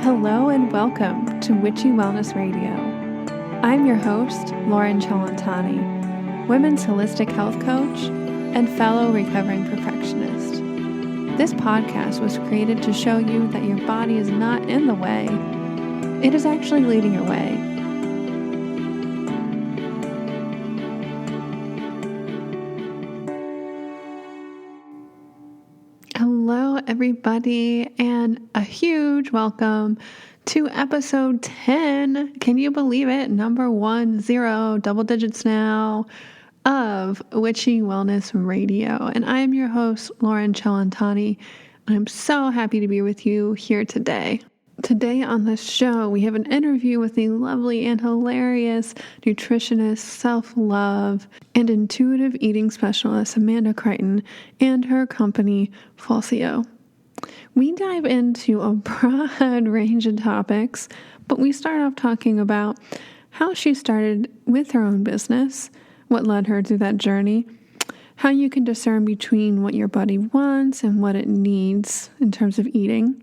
Hello and welcome to Witchy Wellness Radio. I'm your host, Loren Cellentani, women's holistic health coach and fellow recovering perfectionist. This podcast was created to show you that your body is not in the way. It is actually leading your way. Hello, everybody, and a huge welcome to episode 10. Can you believe it? Number 10, double digits now, of Witchy Wellness Radio. And I am your host, Loren Cellentani. I'm so happy to be with you here today. Today on the show, we have an interview with the lovely and hilarious nutritionist, self-love, and intuitive eating specialist, Amanda Crichton, and her company, Fulcio. We dive into a broad range of topics, but we start off talking about how she started with her own business, what led her through that journey, how you can discern between what your body wants and what it needs in terms of eating,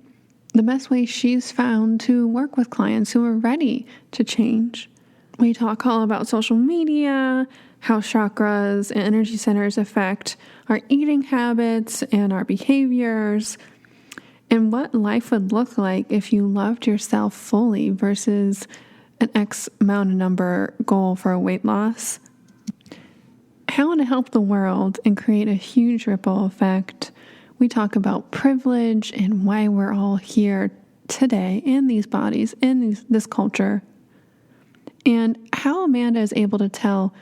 the best way she's found to work with clients who are ready to change. We talk all about social media, how chakras and energy centers affect our eating habits and our behaviors, and what life would look like if you loved yourself fully versus an X amount of number goal for a weight loss. How to help the world and create a huge ripple effect. We talk about privilege and why we're all here today in these bodies, in this culture, and how Amanda is able to tell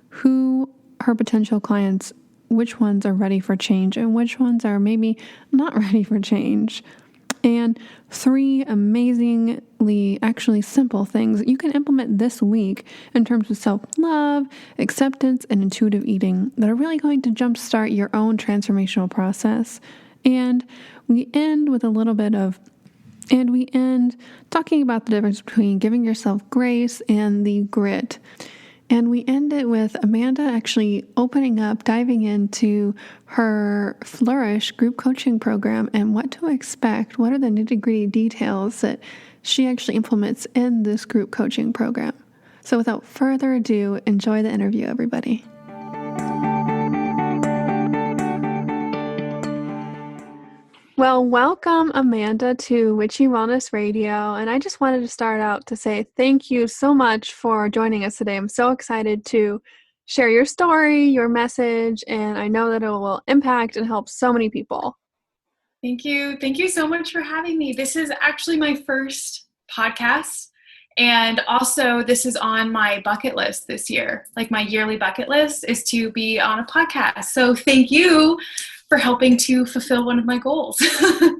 who her potential clients, which ones are ready for change and which ones are maybe not ready for change. And 3 amazingly, actually simple things you can implement this week in terms of self-love, acceptance, and intuitive eating that are really going to jumpstart your own transformational process. And we end talking about the difference between giving yourself grace and the grit. And we end it with Amanda actually opening up, diving into her Flourish group coaching program and what to expect. What are the nitty-gritty details that she actually implements in this group coaching program? So without further ado, enjoy the interview, everybody. Well, welcome, Amanda, to Witchy Wellness Radio. And I just wanted to start out to say thank you so much for joining us today. I'm so excited to share your story, your message, and I know that it will impact and help so many people. Thank you. Thank you so much for having me. This is actually my first podcast. And also, this is on my bucket list this year. Like my yearly bucket list is to be on a podcast. So thank you for helping to fulfill one of my goals.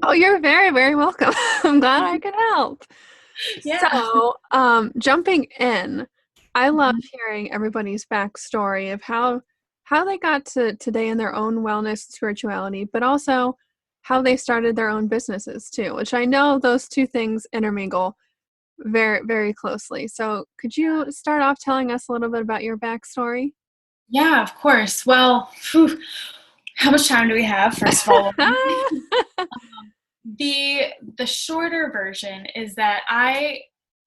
Oh, you're very, very welcome. I'm glad I could help. Yeah. So, jumping in, I love hearing everybody's backstory of how they got to today in their own wellness spirituality, but also how they started their own businesses too, which I know those two things intermingle very, very closely. So could you start off telling us a little bit about your backstory? Yeah, of course. Well, how much time do we have, first of all? The shorter version is that I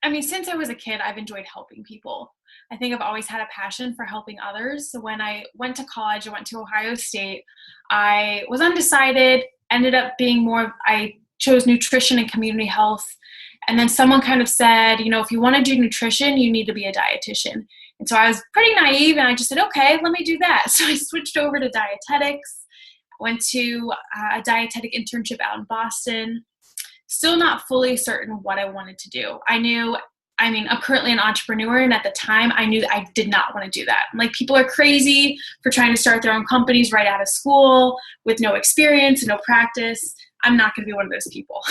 mean, since I was a kid, I've enjoyed helping people. I think I've always had a passion for helping others. So when I went to college, I went to Ohio State. I was undecided, ended up being I chose nutrition and community health. And then someone kind of said, if you want to do nutrition, you need to be a dietitian. And so I was pretty naive and I just said, okay, let me do that. So I switched over to dietetics, went to a dietetic internship out in Boston, still not fully certain what I wanted to do. I'm currently an entrepreneur, and at the time I knew I did not want to do that. Like, people are crazy for trying to start their own companies right out of school with no experience and no practice. I'm not going to be one of those people.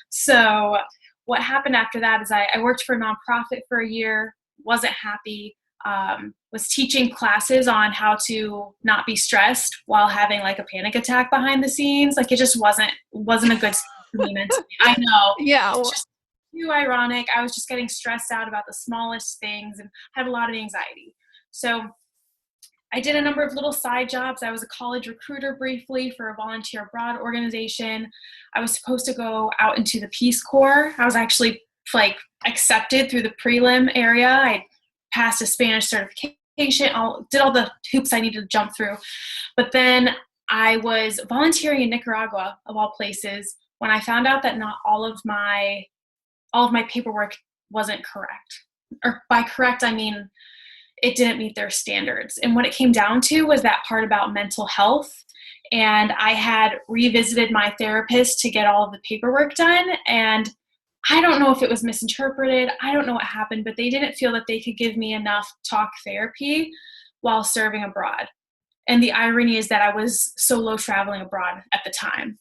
So what happened after that is I worked for a nonprofit for a year, wasn't happy, was teaching classes on how to not be stressed while having like a panic attack behind the scenes. Like, it just wasn't a good for me mentally. I know. Yeah. It's just too ironic. I was just getting stressed out about the smallest things and had a lot of anxiety. So I did a number of little side jobs. I was a college recruiter briefly for a volunteer abroad organization. I was supposed to go out into the Peace Corps. I was actually like accepted through the prelim area. I passed a Spanish certification, did all the hoops I needed to jump through. But then I was volunteering in Nicaragua, of all places, when I found out that not all of my paperwork wasn't correct. Or by correct, I mean it didn't meet their standards. And what it came down to was that part about mental health. And I had revisited my therapist to get all of the paperwork done. And I don't know if it was misinterpreted. I don't know what happened, but they didn't feel that they could give me enough talk therapy while serving abroad. And the irony is that I was solo traveling abroad at the time.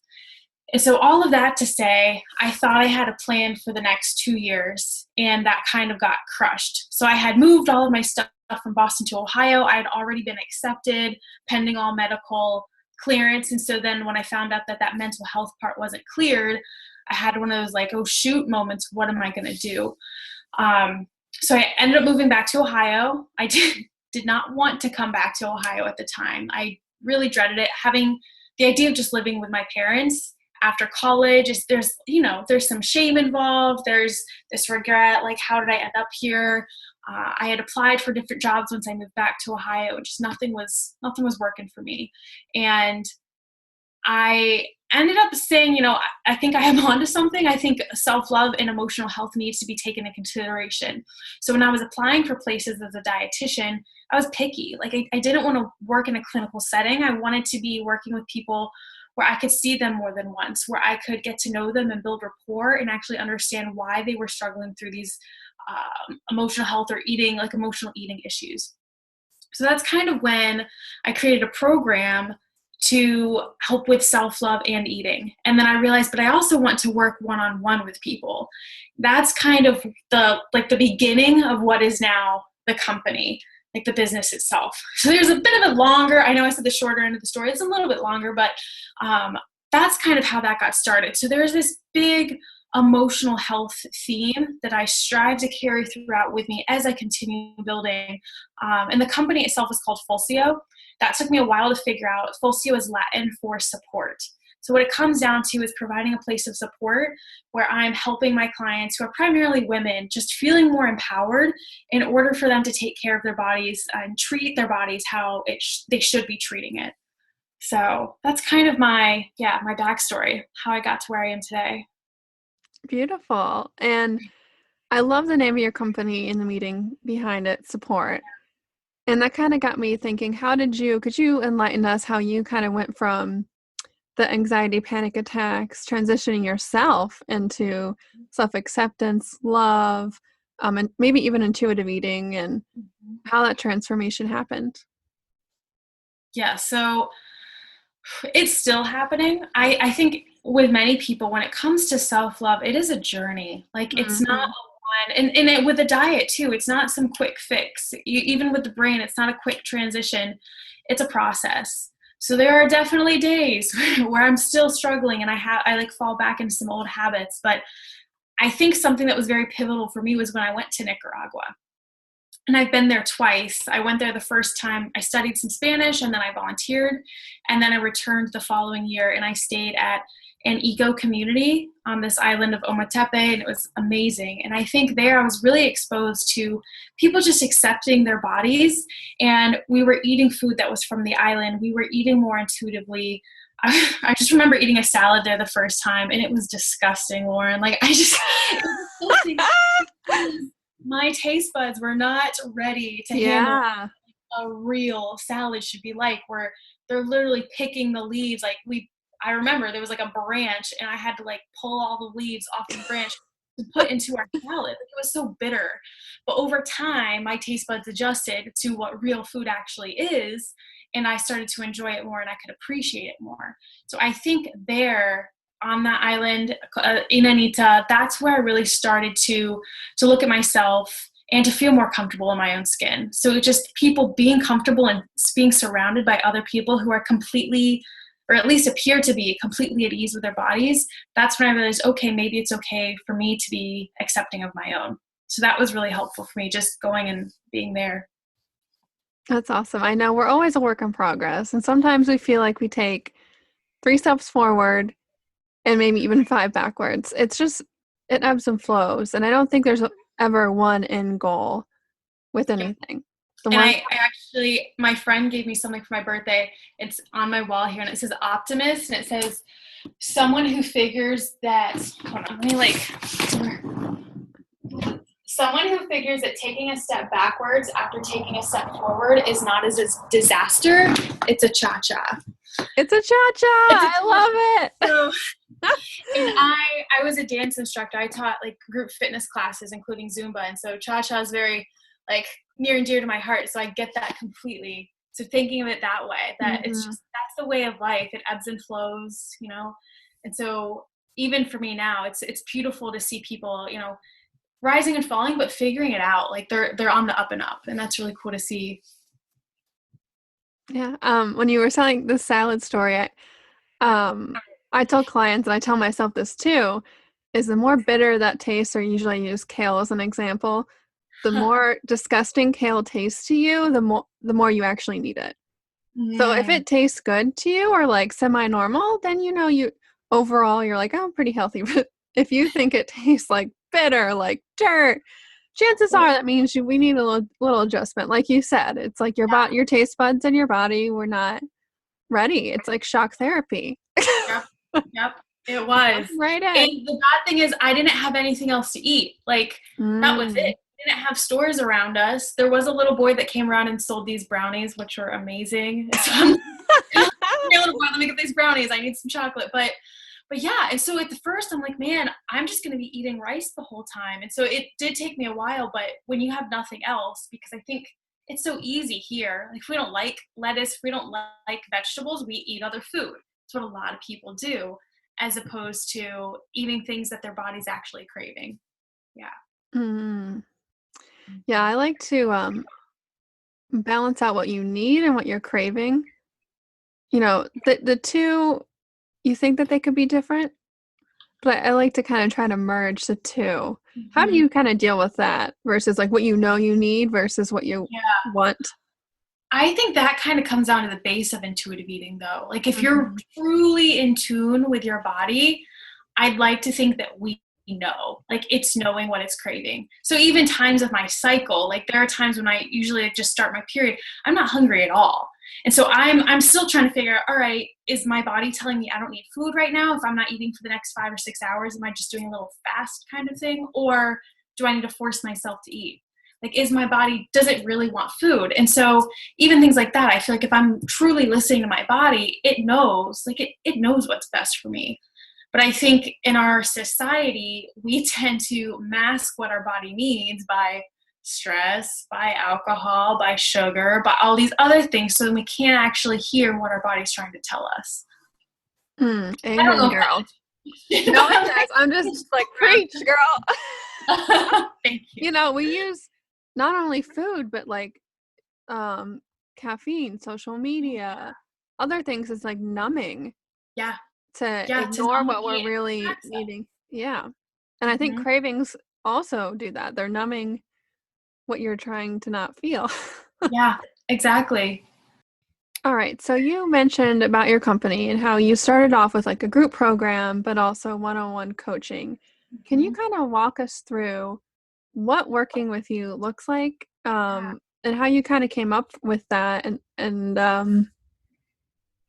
And so all of that to say, I thought I had a plan for the next 2 years, and that kind of got crushed. So I had moved all of my stuff from Boston to Ohio. I had already been accepted pending all medical clearance. And so then when I found out that mental health part wasn't cleared, I had one of those like, oh shoot moments. What am I going to do? So I ended up moving back to Ohio. I did not want to come back to Ohio at the time. I really dreaded it. Having the idea of just living with my parents after college, there's some shame involved. There's this regret, like, how did I end up here? I had applied for different jobs once I moved back to Ohio, and just nothing was working for me. And I ended up saying, I think I am onto something. I think self-love and emotional health needs to be taken into consideration. So when I was applying for places as a dietitian, I was picky. Like I didn't want to work in a clinical setting. I wanted to be working with people where I could see them more than once, where I could get to know them and build rapport and actually understand why they were struggling through these emotional health or emotional eating issues. So that's kind of when I created a program to help with self-love and eating. And then I realized, but I also want to work one-on-one with people. That's kind of the beginning of what is now the company, like the business itself. So there's a bit of a longer, I know I said the shorter end of the story, it's a little bit longer, but that's kind of how that got started. So there's this big emotional health theme that I strive to carry throughout with me as I continue building. And the company itself is called Fulcio. That took me a while to figure out. Fulcio is Latin for support. So what it comes down to is providing a place of support where I'm helping my clients, who are primarily women, just feeling more empowered in order for them to take care of their bodies and treat their bodies how they should be treating it. So that's kind of my backstory, how I got to where I am today. Beautiful. And I love the name of your company and the meaning behind it, support. And that kind of got me thinking, could you enlighten us how you kind of went from the anxiety, panic attacks, transitioning yourself into self-acceptance, love, and maybe even intuitive eating, and how that transformation happened? Yeah, so it's still happening. I think with many people, when it comes to self-love, it is a journey. Like it's not and with the diet too, it's not some quick fix. Even with the brain, it's not a quick transition. It's a process. So there are definitely days where I'm still struggling and I fall back into some old habits. But I think something that was very pivotal for me was when I went to Nicaragua. And I've been there twice. I went there the first time, I studied some Spanish, and then I volunteered. And then I returned the following year, and I stayed at an eco community on this island of Ometepe, and it was amazing. And I think there I was really exposed to people just accepting their bodies, and we were eating food that was from the island. We were eating more intuitively. I just remember eating a salad there the first time, and it was disgusting, Loren. My taste buds were not ready to handle a real salad should be like, where they're literally picking the leaves. I remember there was like a branch, and I had to pull all the leaves off the branch to put into our salad. It was so bitter. But over time, my taste buds adjusted to what real food actually is, and I started to enjoy it more, and I could appreciate it more. So I think there on that island in Anita, that's where I really started to look at myself and to feel more comfortable in my own skin. So just people being comfortable and being surrounded by other people who are completely, or at least appear to be completely at ease with their bodies, that's when I realized, okay, maybe it's okay for me to be accepting of my own. So that was really helpful for me, just going and being there. That's awesome. I know we're always a work in progress. And sometimes we feel like we take 3 steps forward and maybe even 5 backwards. It's just, it ebbs and flows. And I don't think there's ever one end goal with anything. And I actually, my friend gave me something for my birthday. It's on my wall here, and it says optimist, and it says someone who figures that, hold on, someone who figures that taking a step backwards after taking a step forward is not as a disaster. It's a cha-cha. It's a cha-cha. I love it. So, and I was a dance instructor. I taught like group fitness classes, including Zumba. And so cha-cha is very like near and dear to my heart. So I get that completely. So thinking of it that way, that it's just, that's the way of life. It ebbs and flows, you know? And so even for me now, it's beautiful to see people, you know, rising and falling, but figuring it out. Like they're on the up and up. And that's really cool to see. Yeah. When you were telling the salad story, I tell clients, and I tell myself this too, is the more bitter that tastes, or usually I use kale as an example, the more disgusting kale tastes to you, the more you actually need it. So if it tastes good to you or like semi-normal, then you know you overall you're like, oh, I'm pretty healthy. But if you think it tastes like bitter, like dirt, chances are that means we need a little adjustment. Like you said, it's like your taste buds and your body were not ready. It's like shock therapy. Yep, it was. Right. And the bad thing is I didn't have anything else to eat. Like that was it. We didn't have stores around us. There was a little boy that came around and sold these brownies, which were amazing. So I'm hey, little boy, let me get these brownies. I need some chocolate. But yeah, and so at the first I'm like, man, I'm just going to be eating rice the whole time. And so it did take me a while, but when you have nothing else, because I think it's so easy here. Like if we don't like lettuce, if we don't like vegetables, we eat other food. That's what a lot of people do, as opposed to eating things that their body's actually craving. Yeah. Mm-hmm. Yeah, I like to balance out what you need and what you're craving. You know, the two, you think that they could be different, but I like to kind of try to merge the two. How do you kind of deal with that versus like what you know you need versus what you want? I think that kind of comes down to the base of intuitive eating, though. Like if you're truly in tune with your body, I'd like to think that we know, like it's knowing what it's craving. So even times of my cycle, like there are times when I usually just start my period, I'm not hungry at all. And so I'm still trying to figure out, all right, is my body telling me I don't need food right now? If I'm not eating for the next 5 or 6 hours, am I just doing a little fast kind of thing? Or do I need to force myself to eat? Like, is my body, does it really want food? And so even things like that, I feel like if I'm truly listening to my body, it knows, like it knows what's best for me. But I think in our society, we tend to mask what our body needs by stress, by alcohol, by sugar, by all these other things, so we can't actually hear what our body's trying to tell us. Amen, girl. No, I'm just like, preach, girl. Thank you. You know, we use not only food, but like caffeine, social media, other things is like numbing. Yeah. To ignore what we're really needing. Yeah. And I think cravings also do that. They're numbing what you're trying to not feel. Yeah, exactly. All right. So you mentioned about your company and how you started off with like a group program, but also one-on-one coaching. Can you kind of walk us through what working with you looks like, and how you kind of came up with that, and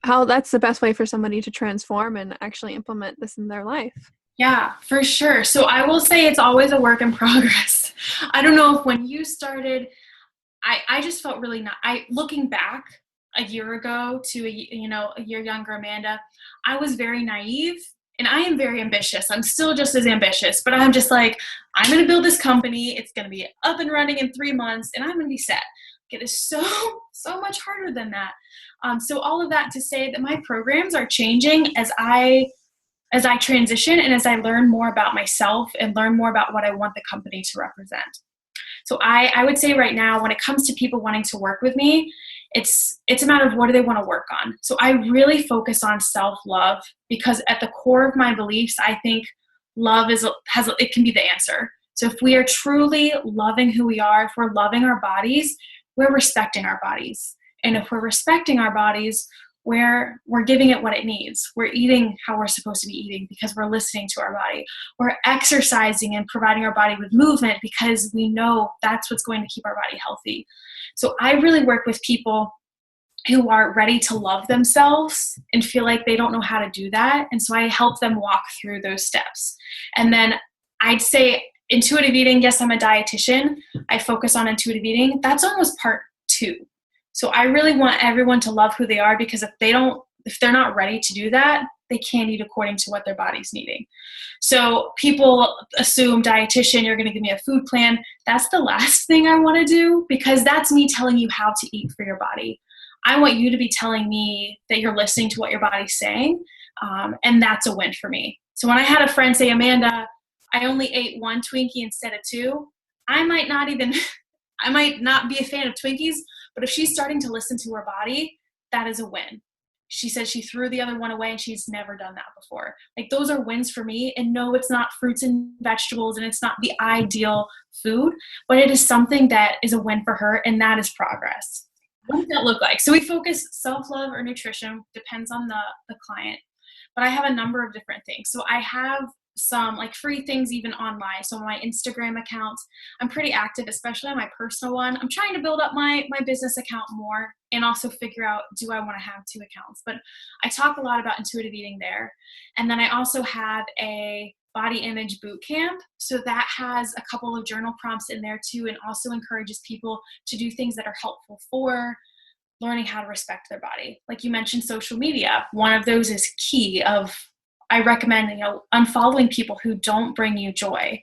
how that's the best way for somebody to transform and actually implement this in their life? Yeah, for sure. So I will say it's always a work in progress. I don't know if when you started, I just felt really looking back a year ago to a year younger Amanda, I was very naive, and I am very ambitious. I'm still just as ambitious, but I'm just like, I'm going to build this company. It's going to be up and running in 3 months, and I'm going to be set. It is so much harder than that. So all of that to say that my programs are changing as I transition and as I learn more about myself and learn more about what I want the company to represent. So I would say right now, when it comes to people wanting to work with me, it's a matter of what do they want to work on. So I really focus on self-love, because at the core of my beliefs, I think love it can be the answer. So if we are truly loving who we are, if we're loving our bodies, we're respecting our bodies. And if we're respecting our bodies, we're giving it what it needs. We're eating how we're supposed to be eating because we're listening to our body. We're exercising and providing our body with movement because we know that's what's going to keep our body healthy. So I really work with people who are ready to love themselves and feel like they don't know how to do that. And so I help them walk through those steps. And then I'd say intuitive eating, yes, I'm a dietitian. I focus on intuitive eating. That's almost part 2. So I really want everyone to love who they are, because if they're not ready to do that, they can't eat according to what their body's needing. So people assume, dietitian, you're going to give me a food plan. That's the last thing I want to do, because that's me telling you how to eat for your body. I want you to be telling me that you're listening to what your body's saying, and that's a win for me. So when I had a friend say, Amanda, I only ate 1 Twinkie instead of 2, I might not be a fan of Twinkies, but if she's starting to listen to her body, that is a win. She said she threw the other one away and she's never done that before. Like, those are wins for me. And no, it's not fruits and vegetables and it's not the ideal food, but it is something that is a win for her, and that is progress. What does that look like? So we focus self-love or nutrition, depends on the client, but I have a number of different things. So I have some like free things even online. So on my Instagram account, I'm pretty active, especially on my personal one. I'm trying to build up my business account more and also figure out, do I want to have 2 accounts? But I talk a lot about intuitive eating there. And then I also have a body image boot camp. So that has a couple of journal prompts in there too, and also encourages people to do things that are helpful for learning how to respect their body. Like you mentioned, social media. One of those is key. I recommend, unfollowing people who don't bring you joy.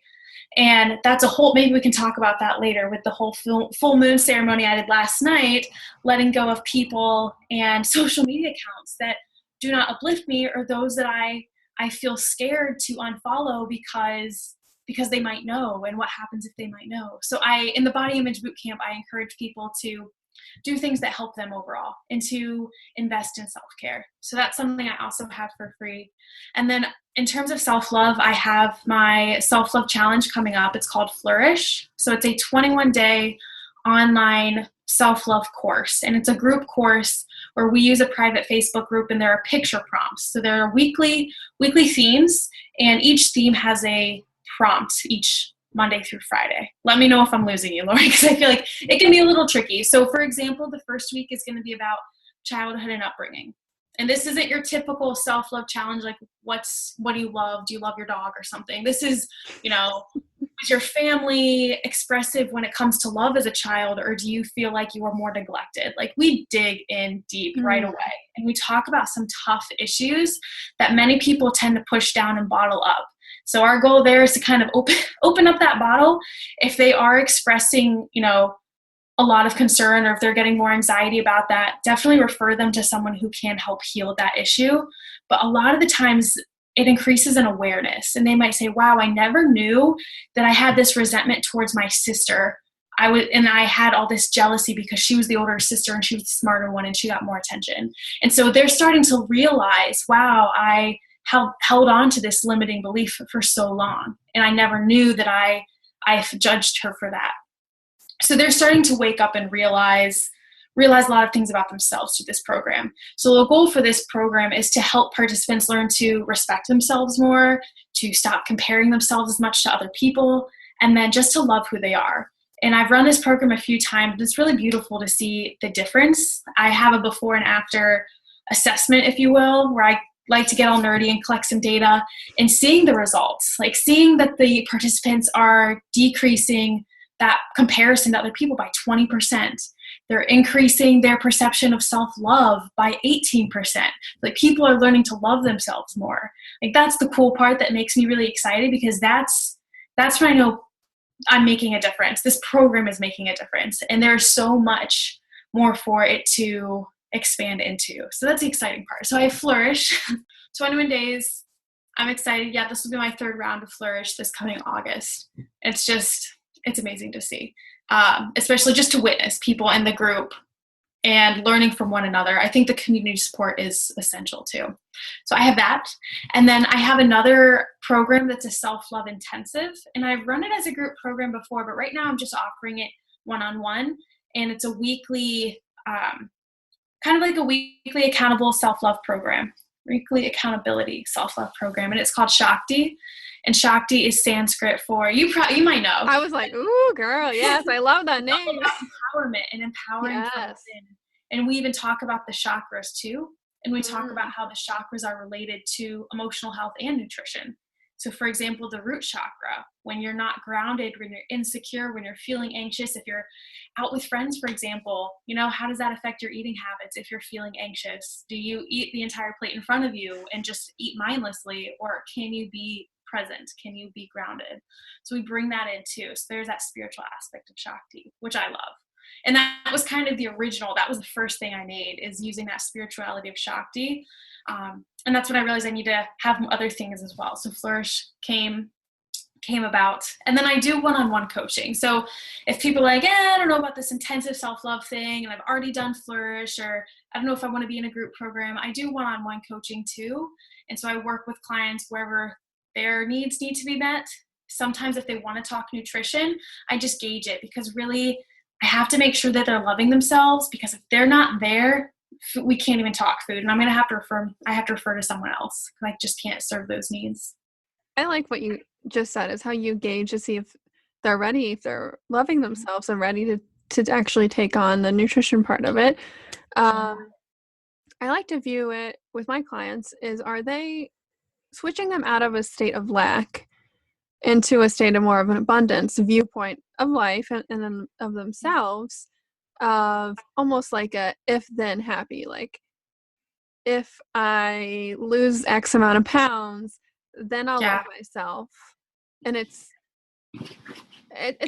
And that's maybe we can talk about that later with the whole full moon ceremony I did last night, letting go of people and social media accounts that do not uplift me, or those that I feel scared to unfollow because they might know, and what happens if they might know. So in the body image bootcamp, I encourage people to do things that help them overall and to invest in self-care. So that's something I also have for free. And then in terms of self-love, I have my self-love challenge coming up. It's called Flourish. So it's a 21-day online self-love course. And it's a group course where we use a private Facebook group, and there are picture prompts. So there are weekly themes, and each theme has a prompt each Monday through Friday. Let me know if I'm losing you, Loren, because I feel like it can be a little tricky. So for example, the first week is going to be about childhood and upbringing. And this isn't your typical self-love challenge, like what do you love? Do you love your dog or something? This is, is your family expressive when it comes to love as a child, or do you feel like you were more neglected? Like, we dig in deep right away, and we talk about some tough issues that many people tend to push down and bottle up. So our goal there is to kind of open up that bottle. If they are expressing, a lot of concern, or if they're getting more anxiety about that, definitely refer them to someone who can help heal that issue. But a lot of the times it increases in awareness, and they might say, wow, I never knew that I had this resentment towards my sister. I had all this jealousy because she was the older sister and she was the smarter one and she got more attention. And so they're starting to realize, wow, I held on to this limiting belief for so long, and I never knew that I judged her for that. So they're starting to wake up and realize a lot of things about themselves through this program. So the goal for this program is to help participants learn to respect themselves more, to stop comparing themselves as much to other people, and then just to love who they are. And I've run this program a few times. It's really beautiful to see the difference. I have a before and after assessment, if you will, where I like to get all nerdy and collect some data, and seeing the results, like seeing that the participants are decreasing that comparison to other people by 20%. They're increasing their perception of self-love by 18%. Like, people are learning to love themselves more. Like, that's the cool part that makes me really excited, because that's when I know I'm making a difference. This program is making a difference, and there's so much more for it to expand into. So that's the exciting part. So I Flourish, 21 days. I'm excited. Yeah, this will be my 3rd round of Flourish this coming August. It's amazing to see, especially just to witness people in the group and learning from one another. I think the community support is essential too. So I have that. And then I have another program that's a self-love intensive, and I've run it as a group program before, but right now I'm just offering it one-on-one. and it's a weekly, kind of like a weekly accountable self-love program, weekly accountability self-love program, and it's called Shakti. And Shakti is Sanskrit for, you might know. I was like, ooh, girl, yes, I love that name. It's all about empowerment and empowering from within. And we even talk about the chakras too. And we talk about how the chakras are related to emotional health and nutrition. So for example, the root chakra, when you're not grounded, when you're insecure, when you're feeling anxious, if you're out with friends, for example, you know, how does that affect your eating habits if you're feeling anxious? Do you eat the entire plate in front of you and just eat mindlessly, or can you be present? Can you be grounded? So we bring that in too. So there's that spiritual aspect of Shakti, which I love. And that was kind of the original, that was the first thing I made, is using that spirituality of Shakti. And that's when I realized I need to have other things as well. So Flourish came about. And then I do one-on-one coaching. So if people are like, I don't know about this intensive self-love thing, and I've already done Flourish, or I don't know if I want to be in a group program, I do one-on-one coaching too. And so I work with clients wherever their needs need to be met. Sometimes if they want to talk nutrition, I just gauge it, because really I have to make sure that they're loving themselves, because if they're not there, we can't even talk food, and I have to refer to someone else, because I just can't serve those needs. I like what you just said, is how you gauge to see if they're ready, if they're loving themselves and ready to actually take on the nutrition part of it. I like to view it with my clients is, are they switching them out of a state of lack into a state of more of an abundance viewpoint of life and then of themselves, of almost like a if-then happy, like if I lose X amount of pounds, then I'll love myself. And it's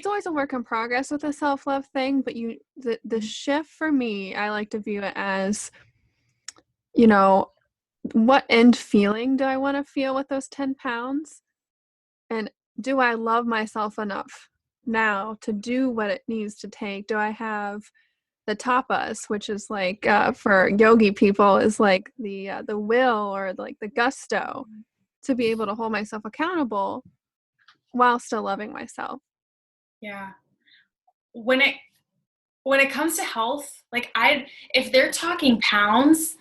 always a work in progress with the self-love thing, but the shift for me, I like to view it as, you know, what end feeling do I want to feel with those 10 pounds? And do I love myself enough now to do what it needs to take? Do I have the tapas, which is like for yogi people is like the will, or like the gusto to be able to hold myself accountable while still loving myself? Yeah. When it comes to health, like if they're talking pounds,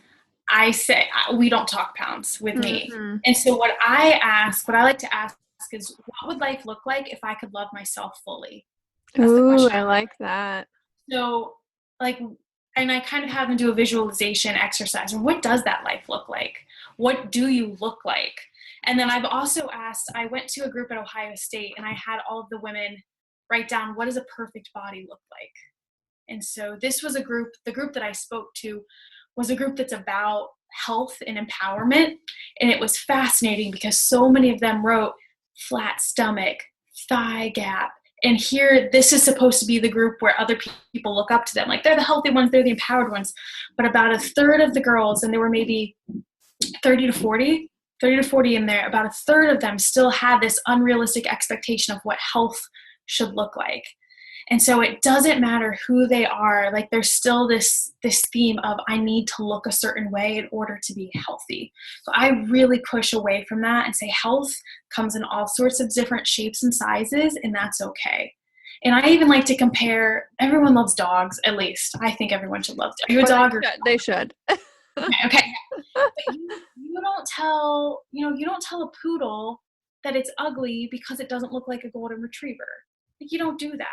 I say we don't talk pounds with me. And so what I like to ask is, what would life look like if I could love myself fully? That's the question. I like that. So and I kind of have them do a visualization exercise. What does that life look like? What do you look like? And then I've also asked, I went to a group at Ohio State, and I had all of the women write down, what does a perfect body look like? And so this was the group that I spoke to was a group that's about health and empowerment. And it was fascinating because so many of them wrote flat stomach, thigh gap. And here, this is supposed to be the group where other people look up to them. Like, they're the healthy ones, they're the empowered ones. But about a third of the girls, and there were maybe 30 to 40 in there, about a third of them still had this unrealistic expectation of what health should look like. And so it doesn't matter who they are, like there's still this theme of, I need to look a certain way in order to be healthy. So I really push away from that and say health comes in all sorts of different shapes and sizes, and that's okay. And I even like to compare, everyone loves dogs, at least. I think everyone should love dogs. Are you a dog? They should. Okay. But you don't tell a poodle that it's ugly because it doesn't look like a golden retriever. Like, you don't do that.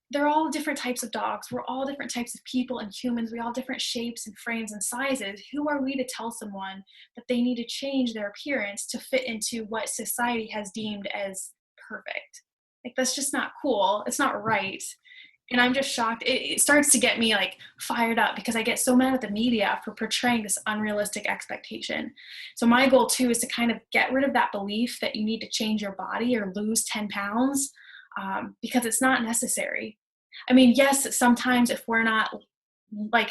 They're all different types of dogs. We're all different types of people and humans. We all different shapes and frames and sizes. Who are we to tell someone that they need to change their appearance to fit into what society has deemed as perfect? Like, that's just not cool. It's not right. And I'm just shocked. It starts to get me like fired up because I get so mad at the media for portraying this unrealistic expectation. So my goal too is to kind of get rid of that belief that you need to change your body or lose 10 pounds. Because it's not necessary. I mean, yes, sometimes if we're not like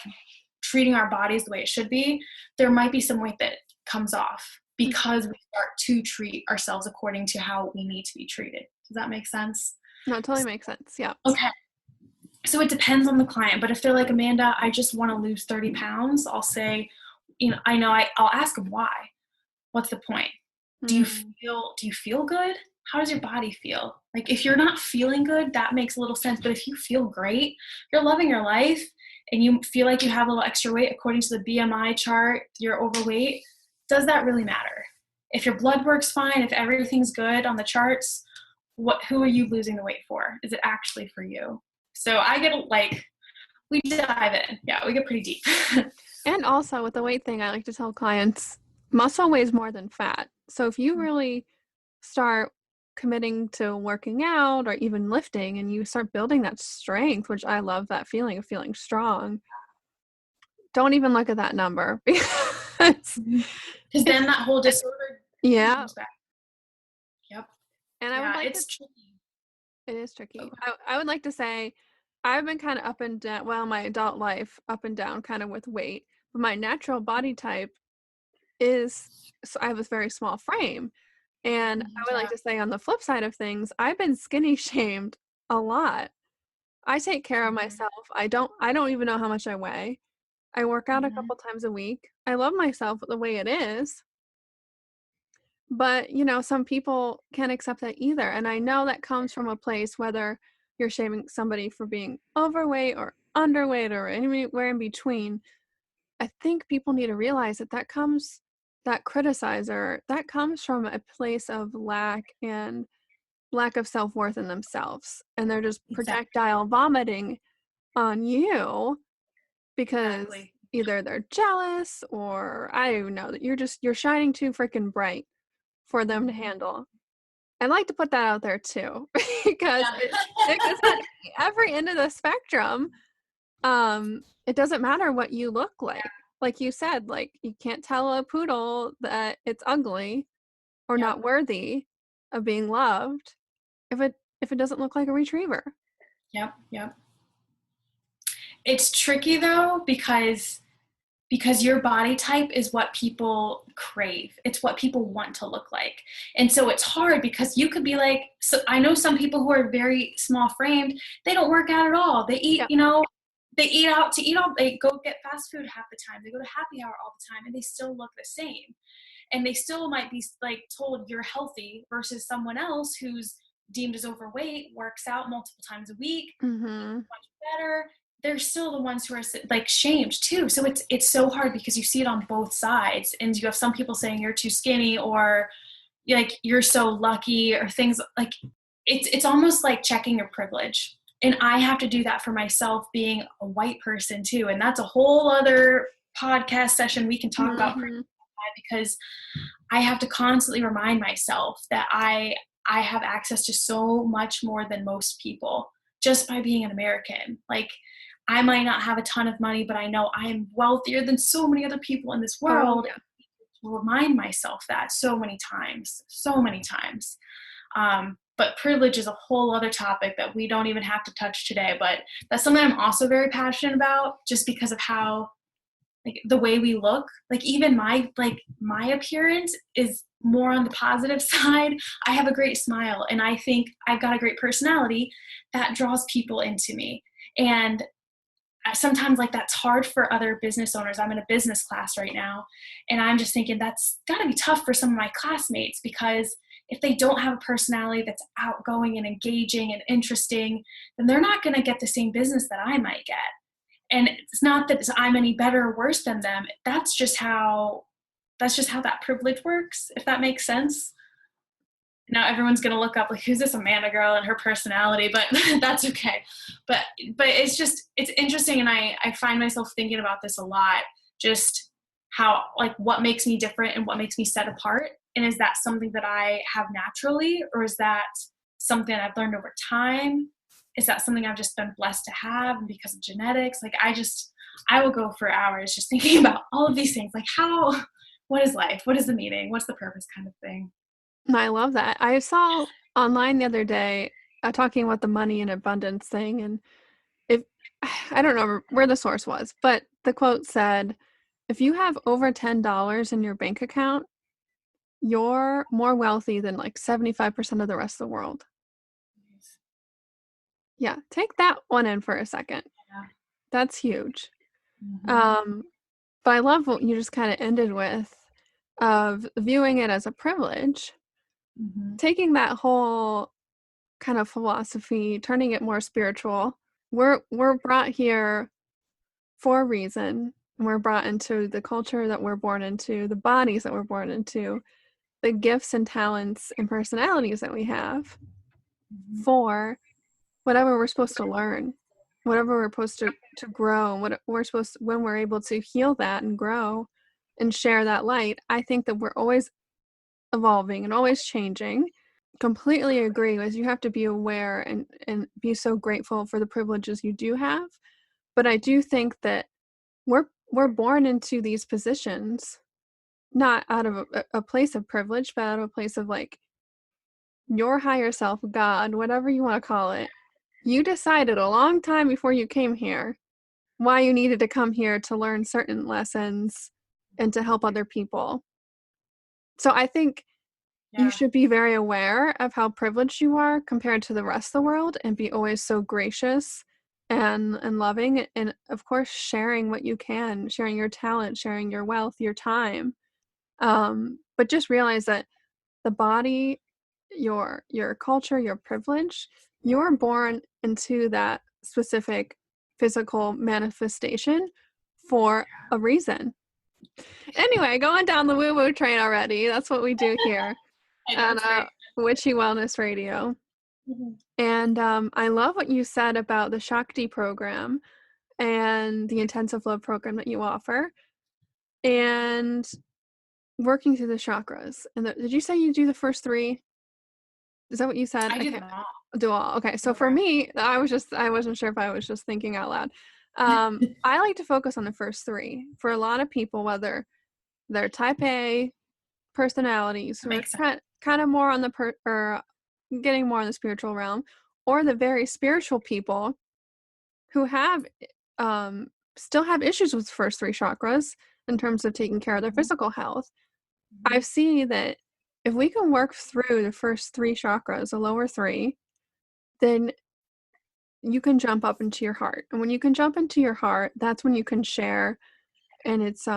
treating our bodies the way it should be, there might be some weight that comes off because we start to treat ourselves according to how we need to be treated. Does that make sense? No, it totally makes sense. Yeah. Okay. So it depends on the client, but if they're like, Amanda, I just want to lose 30 pounds, I'll say, I'll ask them why. What's the point? Do you feel good? how does your body feel? Like if you're not feeling good, that makes a little sense. But if you feel great, you're loving your life, and you feel like you have a little extra weight according to the BMI chart, you're overweight, does that really matter? If your blood work's fine, if everything's good on the charts, who are you losing the weight for? Is it actually for you? So I get we dive in. Yeah, we get pretty deep. And also with the weight thing, I like to tell clients, muscle weighs more than fat. So if you really start committing to working out or even lifting, and you start building that strength, which I love that feeling of feeling strong, don't even look at that number, because then that whole disorder comes back. Yep. And I would like it's tricky. It is tricky. I would like to say I've been kind of up and down, well, my adult life, up and down kind of with weight, but my natural body type is, so I have a very small frame. And I would like to say, on the flip side of things, I've been skinny shamed a lot. I take care of myself. I don't even know how much I weigh. I work out a couple times a week. I love myself the way it is. But, some people can't accept that either. And I know that comes from a place, whether you're shaming somebody for being overweight or underweight or anywhere in between. I think people need to realize that that criticizer, that comes from a place of lack of self-worth in themselves. And they're just projectile vomiting on you because either they're jealous, or I don't even know, that you're shining too freaking bright for them to handle. I like to put that out there too, because it's at every end of the spectrum. It doesn't matter what you look like. Like you said, like you can't tell a poodle that it's ugly or not worthy of being loved if it doesn't look like a retriever. Yep. It's tricky though, because your body type is what people crave. It's what people want to look like. And so it's hard, because you could be like, so I know some people who are very small framed, they don't work out at all. They eat, they eat out to eat all, they go get fast food half the time. They go to happy hour all the time, and they still look the same. And they still might be like told you're healthy, versus someone else who's deemed as overweight, works out multiple times a week, much better. They're still the ones who are like shamed too. So it's so hard, because you see it on both sides, and you have some people saying you're too skinny, or like you're so lucky, or things like it's almost like checking your privilege. And I have to do that for myself, being a white person too. And that's a whole other podcast session we can talk about, because I have to constantly remind myself that I have access to so much more than most people, just by being an American. Like, I might not have a ton of money, but I know I am wealthier than so many other people in this world. To remind myself that so many times. But privilege is a whole other topic that we don't even have to touch today. But that's something I'm also very passionate about, just because of how, like, the way we look. Like, even my appearance is more on the positive side. I have a great smile, and I think I've got a great personality that draws people into me. And sometimes, like, that's hard for other business owners. I'm in a business class right now, and I'm just thinking that's got to be tough for some of my classmates, because if they don't have a personality that's outgoing and engaging and interesting, then they're not going to get the same business that I might get. And it's not that I'm any better or worse than them. That's just how that privilege works, if that makes sense. Now everyone's going to look up, like, who's this Amanda girl and her personality, but that's okay. But it's interesting. And I find myself thinking about this a lot, just how, like, what makes me different and what makes me set apart. And is that something that I have naturally, or is that something I've learned over time? Is that something I've just been blessed to have because of genetics? Like, I will go for hours just thinking about all of these things. Like, what is life? What is the meaning? What's the purpose, kind of thing. I love that. I saw online the other day talking about the money and abundance thing. And I don't know where the source was, but the quote said, if you have over $10 in your bank account, you're more wealthy than like 75% of the rest of the world. Yeah, take that one in for a second. Yeah. That's huge. But I love what you just kind of ended with, of viewing it as a privilege, taking that whole kind of philosophy, turning it more spiritual, we're brought here for a reason. We're brought into the culture that we're born into, the bodies that we're born into, the gifts and talents and personalities that we have for whatever we're supposed to learn, whatever we're supposed to grow, what we're supposed to, when we're able to heal that and grow and share that light. I think that we're always evolving and always changing. Completely agree with you. Have to be aware and be so grateful for the privileges you do have. But I do think that we're born into these positions not out of a place of privilege, but out of a place of like your higher self, God, whatever you want to call it. You decided a long time before you came here why you needed to come here to learn certain lessons and to help other people. So I think you should be very aware of how privileged you are compared to the rest of the world and be always so gracious and loving, and of course sharing what you can, sharing your talent, sharing your wealth, your time. But just realize that the body, your culture, your privilege, you're born into that specific physical manifestation for a reason. Anyway, going down the woo-woo train already. That's what we do here on Witchy Wellness Radio. And I love what you said about the Shakti program and the intensive love program that you offer and working through the chakras. And did you say you do the first 3? Is that what you said? I do them all. Do all. Okay. So for me, I wasn't sure if I was just thinking out loud. I like to focus on the first 3. For a lot of people, whether they're type A personalities who are kind of more on the getting more in the spiritual realm, or the very spiritual people who have still have issues with the first 3 chakras in terms of taking care of their physical health. I see that if we can work through the first 3 chakras, the lower 3, then you can jump up into your heart. And when you can jump into your heart, that's when you can share, and it's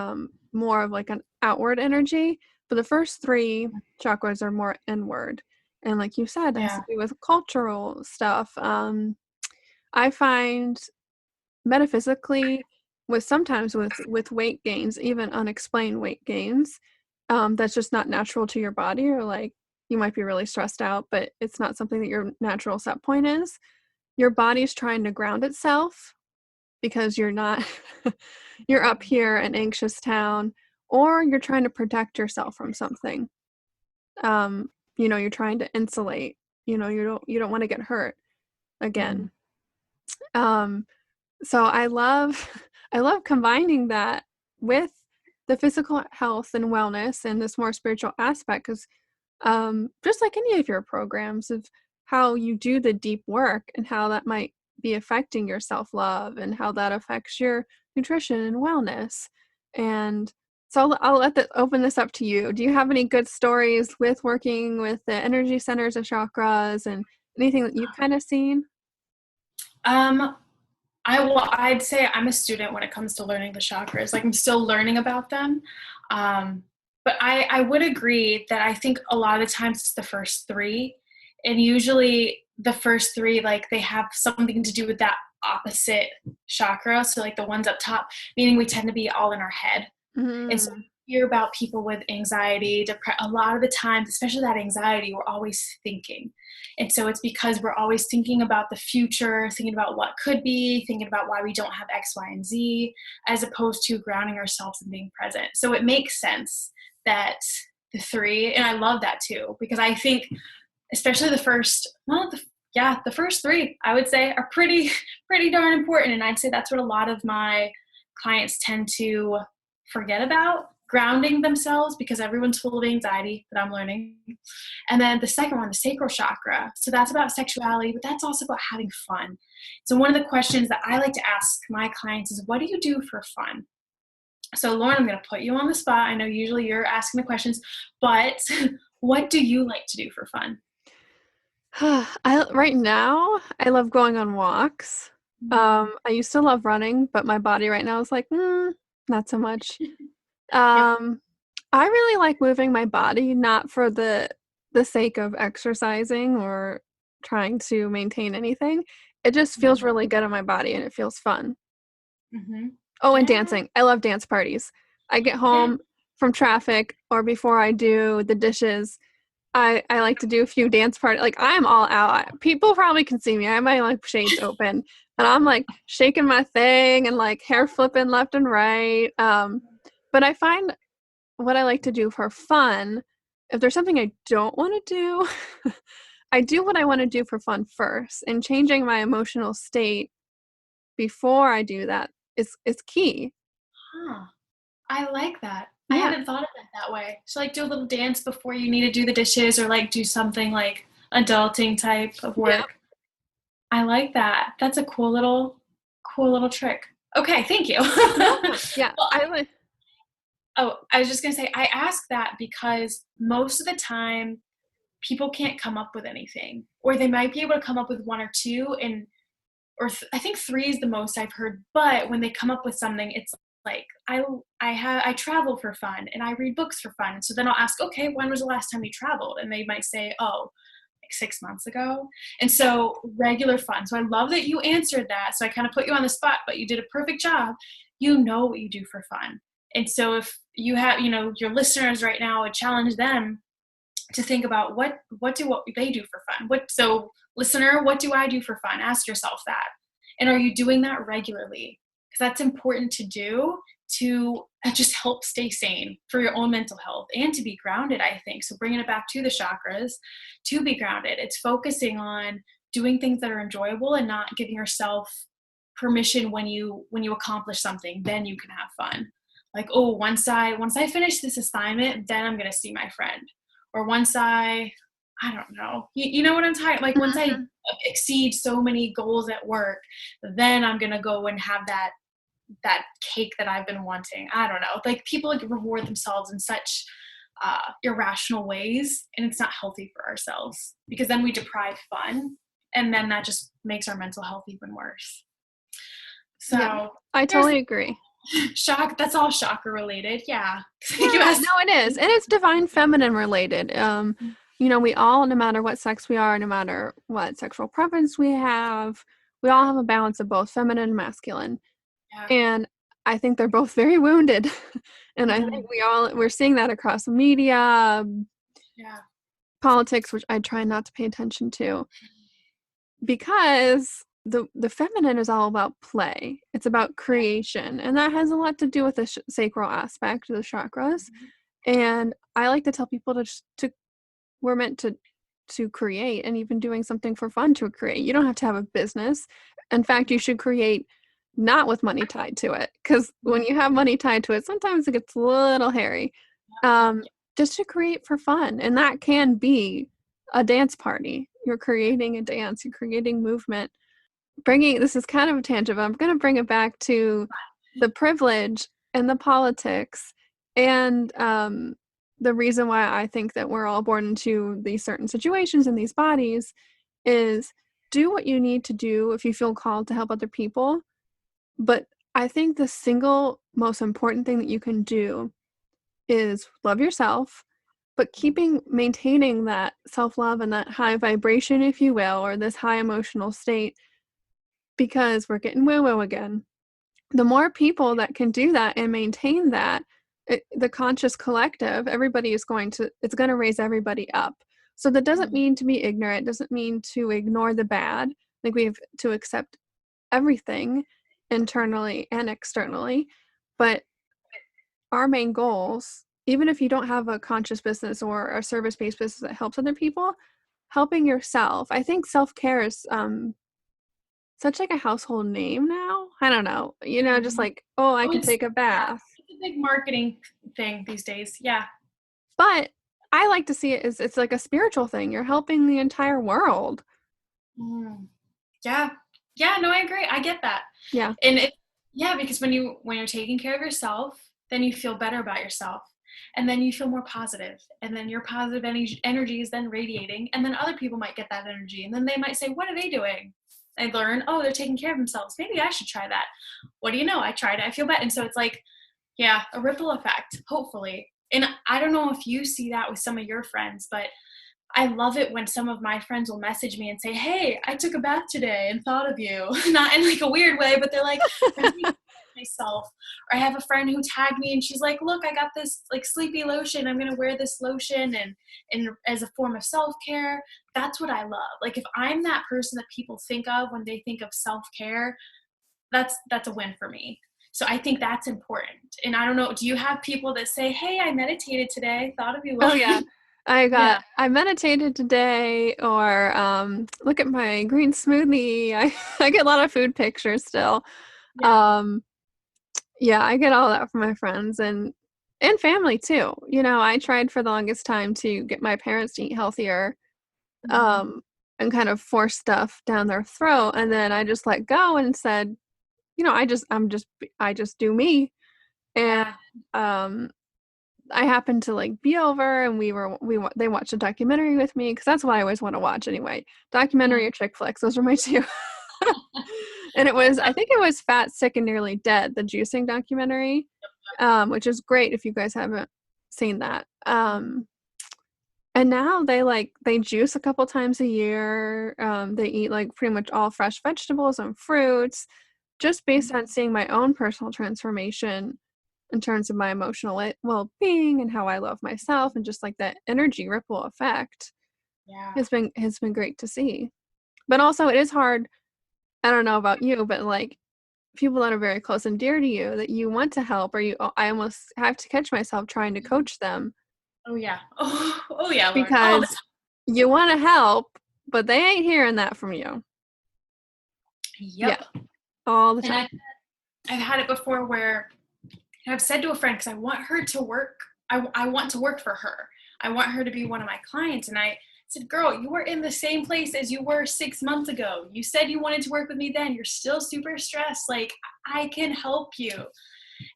more of like an outward energy. But the first 3 chakras are more inward. And like you said, it has to do with cultural stuff. I find metaphysically, sometimes with weight gains, even unexplained weight gains, that's just not natural to your body, or like you might be really stressed out, but it's not something that your natural set point is. Your body's trying to ground itself because you're not, you're up here in anxious town, or you're trying to protect yourself from something. You're trying to insulate, you don't want to get hurt again. So I love combining that with the physical health and wellness and this more spiritual aspect, because just like any of your programs, of how you do the deep work and how that might be affecting your self-love and how that affects your nutrition and wellness. And so I'll open this up to you. Do you have any good stories with working with the energy centers and chakras, and anything that you've kind of seen? I'd say I'm a student when it comes to learning the chakras. Like, I'm still learning about them. But I would agree that I think a lot of the times it's the first 3. And usually the first 3, like, they have something to do with that opposite chakra. So like the ones up top, meaning we tend to be all in our head. And so you hear about people with anxiety, a lot of the times, especially that anxiety, we're always thinking. And so it's because we're always thinking about the future, thinking about what could be, thinking about why we don't have X, Y, and Z, as opposed to grounding ourselves and being present. So it makes sense that the 3, and I love that too, because I think especially the first 3, I would say, are pretty darn important. And I'd say that's what a lot of my clients tend to forget about, grounding themselves, because everyone's full of anxiety, that I'm learning. And then the second one, the sacral chakra. So that's about sexuality, but that's also about having fun. So one of the questions that I like to ask my clients is, what do you do for fun? So Loren, I'm going to put you on the spot. I know usually you're asking the questions, but what do you like to do for fun? Right now, I love going on walks. I used to love running, but my body right now is like, not so much. I really like moving my body, not for the the sake of exercising or trying to maintain anything. It just feels really good on my body and it feels fun. Mm-hmm. Oh, and Yeah. dancing. I love dance parties. I get home from traffic or before I do the dishes, I like to do a few dance parties. Like, I'm all out. People probably can see me. I have my like shades open and I'm like shaking my thing and like hair flipping left and right. But I find what I like to do for fun, if there's something I don't want to do, I do what I want to do for fun first. And changing my emotional state before I do that is key. Huh. I like that. I Yeah. hadn't thought of it that way. So like do a little dance before you need to do the dishes or like do something like adulting type of Yeah. work. I like that. That's a cool little trick. Okay, thank you. Yeah. Well, I like. oh, I was just gonna say I ask that because most of the time people can't come up with anything, or they might be able to come up with one or two, and I think three is the most I've heard. But when they come up with something, it's like I travel for fun and I read books for fun. So then I'll ask, okay, when was the last time you traveled? And they might say, oh, like 6 months ago. And so regular fun. So I love that you answered that. So I kind of put you on the spot, but you did a perfect job. You know what you do for fun. And so if you have, your listeners right now, I challenge them to think about what they do for fun. So listener, what do I do for fun? Ask yourself that. And are you doing that regularly? Because that's important to do to just help stay sane for your own mental health and to be grounded, I think. So bringing it back to the chakras, to be grounded, it's focusing on doing things that are enjoyable and not giving yourself permission when you accomplish something, then you can have fun. Like, oh, once I finish this assignment, then I'm going to see my friend. Or once I don't know, you know what I'm talking, like once I exceed so many goals at work, then I'm going to go and have that cake that I've been wanting. I don't know. Like people like reward themselves in such irrational ways, and it's not healthy for ourselves because then we deprive fun, and then that just makes our mental health even worse. So Yeah, I totally agree. That's all chakra related. Yeah. Yeah, no, it is. And it's divine feminine related. We all, no matter what sex we are, no matter what sexual preference we all have a balance of both feminine and masculine. Yeah. And I think they're both very wounded. And I think we're seeing that across media, politics, which I try not to pay attention to, because the feminine is all about play. It's about creation, and that has a lot to do with the sacral aspect of the chakras. And I like to tell people to we're meant to create, and even doing something for fun to create. You don't have to have a business. In fact, you should create not with money tied to it, because when you have money tied to it, sometimes it gets a little hairy. Just to create for fun, and that can be a dance party. You're creating a dance, you're creating movement. This is kind of a tangent, but I'm going to bring it back to the privilege and the politics and the reason why I think that we're all born into these certain situations in these bodies is do what you need to do if you feel called to help other people. But I think the single most important thing that you can do is love yourself, but maintaining that self-love and that high vibration, if you will, or this high emotional state, because we're getting woo-woo again. The more people that can do that and maintain that, the conscious collective, it's going to raise everybody up. So that doesn't mean to be ignorant, doesn't mean to ignore the bad. Like we have to accept everything internally and externally. But our main goals, even if you don't have a conscious business or a service-based business that helps other people, helping yourself. I think self-care is such like a household name now. I don't know. Just like, I could take a bath. It's a big marketing thing these days. Yeah. But I like to see it as it's like a spiritual thing. You're helping the entire world. Yeah. Yeah, no, I agree. I get that. Yeah. And because when you're taking care of yourself, then you feel better about yourself. And then you feel more positive. And then your positive energy is then radiating. And then other people might get that energy. And then they might say, what are they doing? They learn, they're taking care of themselves. Maybe I should try that. What do you know? I tried it. I feel better. And so it's like, a ripple effect, hopefully. And I don't know if you see that with some of your friends, but I love it when some of my friends will message me and say, hey, I took a bath today and thought of you. Not in like a weird way, but they're like, I'm thinking of myself. Or I have a friend who tagged me and she's like, look, I got this like sleepy lotion. I'm going to wear this lotion and as a form of self-care. That's what I love. Like if I'm that person that people think of when they think of self-care, that's a win for me. So I think that's important. And I don't know, do you have people that say, hey, I meditated today, thought of you? Oh yeah. Yeah. I meditated today, or look at my green smoothie. I get a lot of food pictures still. Yeah. Yeah, I get all that from my friends and family too. You know, I tried for the longest time to get my parents to eat healthier, Mm-hmm. and kind of force stuff down their throat, and then I just let go and said, you know, I just do me. And Yeah. um I happened to like be over, and they watched a documentary with me, because that's what I always want to watch anyway. Mm. Documentary or chick flicks, those are my two. And I think it was Fat, Sick, and Nearly Dead, the juicing documentary, which is great if you guys haven't seen that. And now they juice a couple times a year. They eat like pretty much all fresh vegetables and fruits, just based on seeing my own personal transformation in terms of my emotional well-being and how I love myself, and just like that energy ripple effect Yeah. has been great to see. But also it is hard. I don't know about you, but like people that are very close and dear to you that you want to help, or I almost have to catch myself trying to coach them, Oh yeah. Oh yeah, Lauren. All the because time. you want to help, but they ain't hearing that from you. Yeah, Yep. all the And time. I've had it before where I've said to a friend, because I want her to work, I want to work for her. I want her to be one of my clients. And I said, girl, you were in the same place as you were 6 months ago. You said you wanted to work with me then. You're still super stressed. Like, I can help you.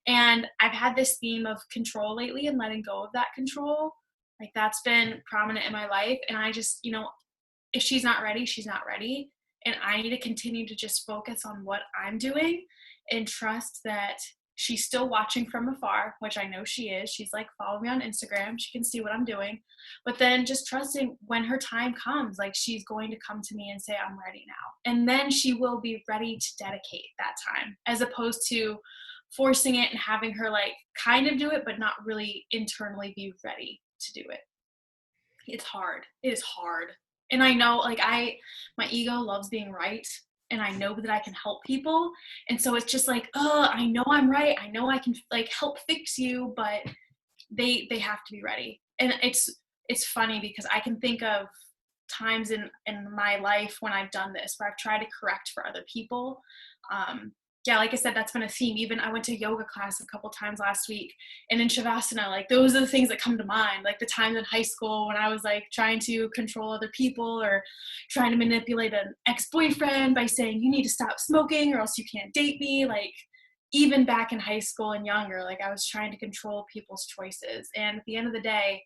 And I've had this theme of control lately and letting go of that control. Like, that's been prominent in my life. And I just, if she's not ready, she's not ready. And I need to continue to just focus on what I'm doing and trust that she's still watching from afar, which I know she is. She's like, follow me on Instagram. She can see what I'm doing. But then just trusting when her time comes, like she's going to come to me and say, I'm ready now. And then she will be ready to dedicate that time, as opposed to forcing it and having her like kind of do it, but not really internally be ready to do it. It's hard. It is hard. And I know like my ego loves being right, and I know that I can help people. And so it's just like, oh, I know I'm right. I know I can like help fix you, but they have to be ready. And it's funny because I can think of times in my life when I've done this, where I've tried to correct for other people. Yeah, like I said, that's been a theme. Even I went to yoga class a couple times last week, and in Shavasana, like those are the things that come to mind. Like the times in high school when I was like trying to control other people, or trying to manipulate an ex-boyfriend by saying, you need to stop smoking or else you can't date me. Like even back in high school and younger, like I was trying to control people's choices. And at the end of the day,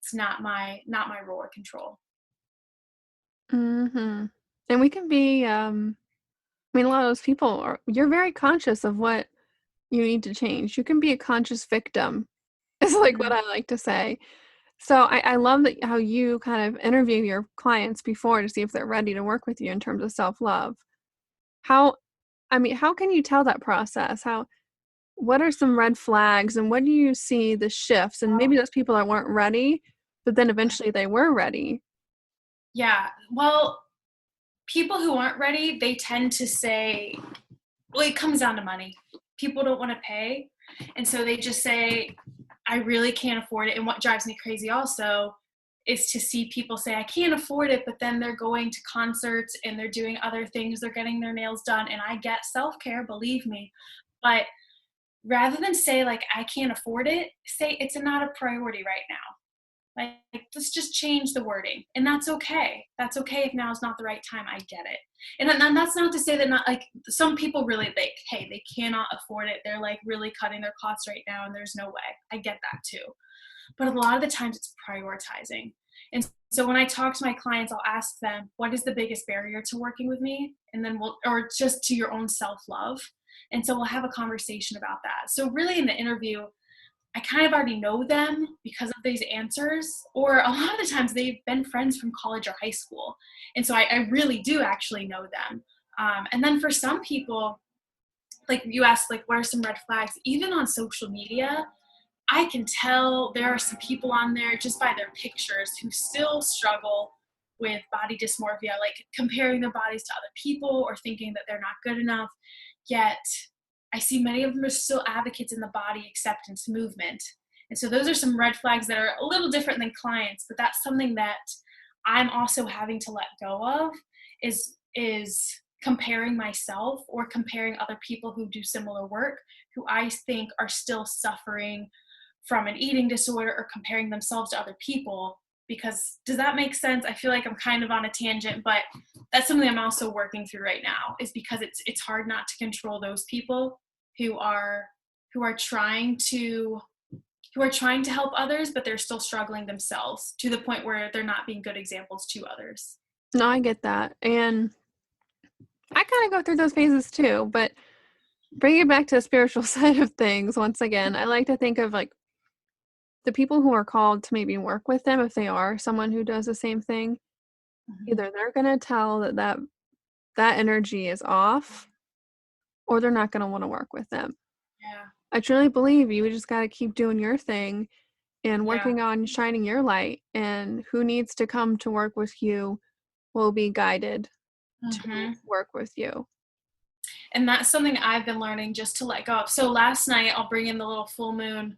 it's not my role or control. Mm-hmm. And we can be, I mean, a lot of those people you're very conscious of what you need to change. You can be a conscious victim, is like Mm-hmm. what I like to say. So I love that how you kind of interview your clients before to see if they're ready to work with you in terms of self-love. How, I mean, how can you tell that process? What are some red flags, and what do you see the shifts? And maybe those people that weren't ready, but then eventually they were ready. Yeah. Well, people who aren't ready, they tend to say, well, it comes down to money. People don't want to pay. And so they just say, I really can't afford it. And what drives me crazy also is to see people say, I can't afford it, but then they're going to concerts and they're doing other things. They're getting their nails done. And I get self-care, believe me. But rather than say like, I can't afford it, say it's not a priority right now. Like, let's just change the wording. And that's okay. That's okay if now is not the right time. I get it. And that's not to say that not like some people really like, hey, they cannot afford it. They're like really cutting their costs right now and there's no way. I get that too. But a lot of the times it's prioritizing. And so when I talk to my clients, I'll ask them, what is the biggest barrier to working with me? And then or just to your own self-love. And so we'll have a conversation about that. So really in the interview, I kind of already know them because of these answers, or a lot of the times they've been friends from college or high school. And so I really do actually know them. And then for some people, like you asked, like, what are some red flags? Even on social media, I can tell there are some people on there just by their pictures who still struggle with body dysmorphia, like comparing their bodies to other people or thinking that they're not good enough. Yet I see many of them are still advocates in the body acceptance movement. And so those are some red flags that are a little different than clients, but that's something that I'm also having to let go of is comparing myself or comparing other people who do similar work who I think are still suffering from an eating disorder, or comparing themselves to other people. Because does that make sense? I feel like I'm kind of on a tangent, but that's something I'm also working through right now, is because it's hard not to control those people who are trying to help others, but they're still struggling themselves to the point where they're not being good examples to others. No, I get that. And I kind of go through those phases too, but bringing it back to the spiritual side of things, once again, I like to think of like the people who are called to maybe work with them, if they are someone who does the same thing, either they're going to tell that energy is off, or they're not going to want to work with them. Yeah. I truly believe you just got to keep doing your thing and working on shining your light, and who needs to come to work with you will be guided to work with you. And that's something I've been learning just to let go of. So last night, I'll bring in the little full moon.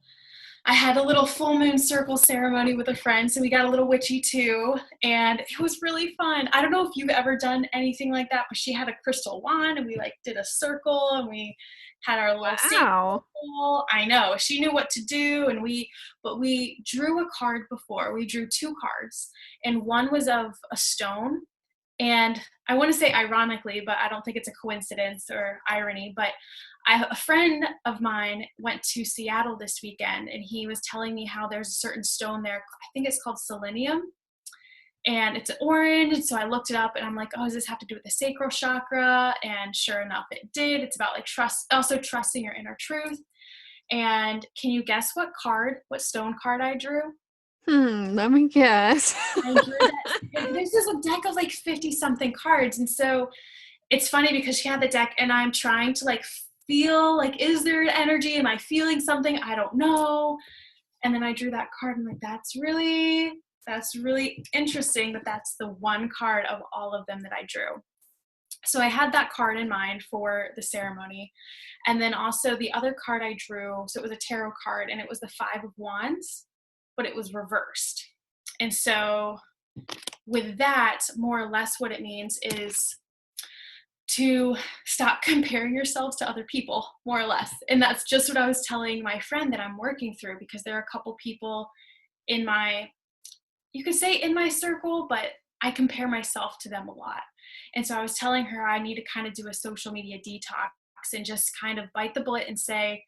I had a little full moon circle ceremony with a friend, so we got a little witchy too, and it was really fun. I don't know if you've ever done anything like that, but she had a crystal wand, and we like did a circle, and we had our little circle. I know, she knew what to do, and we drew a card before. We drew 2 cards, and one was of a stone. And I want to say ironically, but I don't think it's a coincidence or irony, but a friend of mine went to Seattle this weekend, and he was telling me how there's a certain stone there. I think it's called selenium, and it's orange. And so I looked it up, and I'm like, oh, does this have to do with the sacral chakra? And sure enough, it did. It's about like also trusting your inner truth. And can you guess what stone card I drew? Let me guess. I drew that. This is a deck of like 50 something cards. And so it's funny because she had the deck, and I'm trying to like feel like, is there energy? Am I feeling something? I don't know. And then I drew that card, and like, that's really interesting that that's the one card of all of them that I drew. So I had that card in mind for the ceremony. And then also the other card I drew, so it was a tarot card, and it was the 5 of Wands, but it was reversed. And so with that, more or less what it means is to stop comparing yourselves to other people, more or less. And that's just what I was telling my friend that I'm working through, because there are a couple people in you could say in my circle, but I compare myself to them a lot. And so I was telling her I need to kind of do a social media detox and just kind of bite the bullet and say,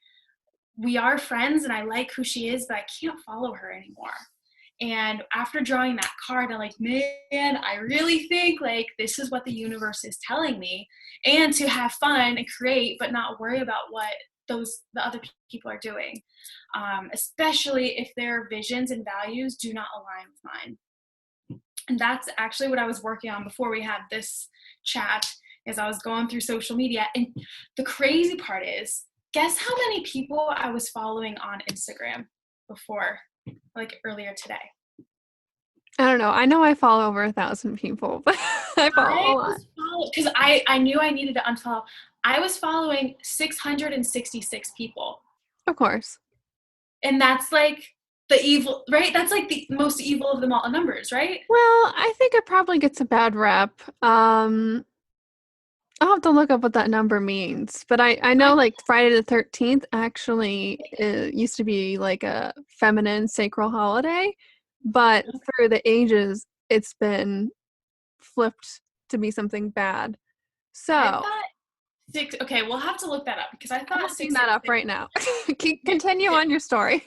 we are friends and I like who she is, but I can't follow her anymore. And after drawing that card, I'm like, man, I really think like this is what the universe is telling me, and to have fun and create, but not worry about what the other people are doing, especially if their visions and values do not align with mine. And that's actually what I was working on before we had this chat, as I was going through social media. And the crazy part is, guess how many people I was following on Instagram before, like earlier today? I don't know. I know I follow over 1,000 people, but I follow a lot. Because I knew I needed to unfollow. I was following 666 people. Of course. And that's like the evil, right? That's like the most evil of them all numbers, right? Well, I think it probably gets a bad rep. I'll have to look up what that number means. But I know like Friday the 13th actually used to be like a feminine sacral holiday. But through the ages, it's been flipped to be something bad. So, okay, we'll have to look that up, because I thought I'm looking that up right now. Continue on your story.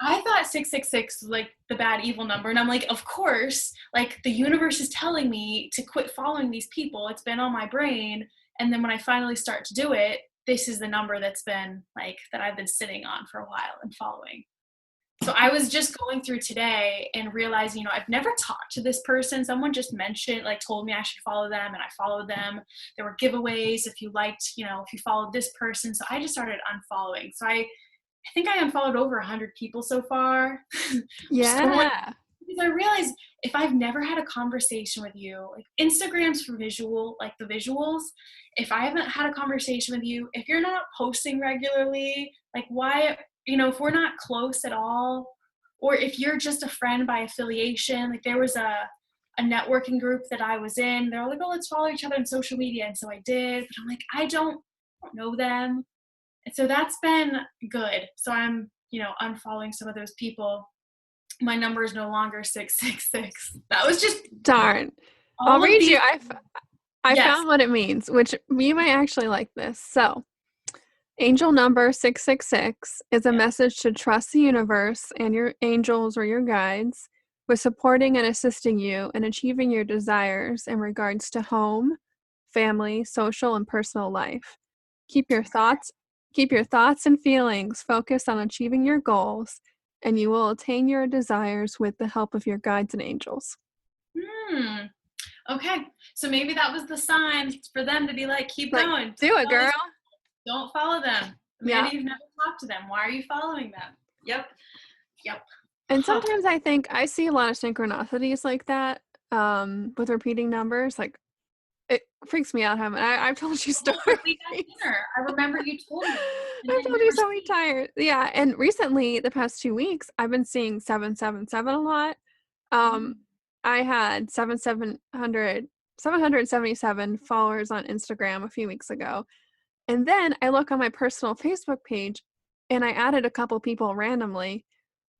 I thought 666 was like the bad evil number, and I'm like, of course, like the universe is telling me to quit following these people. It's been on my brain, and then when I finally start to do it, this is the number that's been like, that I've been sitting on for a while and following. So I was just going through today and realizing, I've never talked to this person. Someone just mentioned, like told me I should follow them, and I followed them. There were giveaways if you liked, if you followed this person. So I just started unfollowing. So I think I unfollowed over 100 people so far. Yeah. Because I realized if I've never had a conversation with you, like Instagram's for visual, like the visuals. If I haven't had a conversation with you, if you're not posting regularly, like why, if we're not close at all, or if you're just a friend by affiliation, like there was a networking group that I was in, they're like, oh, let's follow each other on social media. And so I did, but I'm like, I don't know them. And so that's been good. So I'm, unfollowing some of those people. My number is no longer 666. That was just darn. I'll read you. I Yes. found what it means, which you might actually like this. So, angel number 666 is a message to trust the universe and your angels or your guides with supporting and assisting you in achieving your desires in regards to home, family, social, and personal life. Keep your thoughts and feelings focused on achieving your goals, and you will attain your desires with the help of your guides and angels. Okay. So maybe that was the sign for them to be like, keep going. Do it, girl. Don't follow them. Maybe you've never talked to them. Why are you following them? Yep. And sometimes I think I see a lot of synchronicities like that with repeating numbers. Like, it freaks me out. I've told you stories. We got dinner. I remember you told me. I've told you so many times. Yeah, and recently, the past 2 weeks, I've been seeing 777 a lot. I had 777 followers on Instagram a few weeks ago. And then I look on my personal Facebook page, and I added a couple people randomly,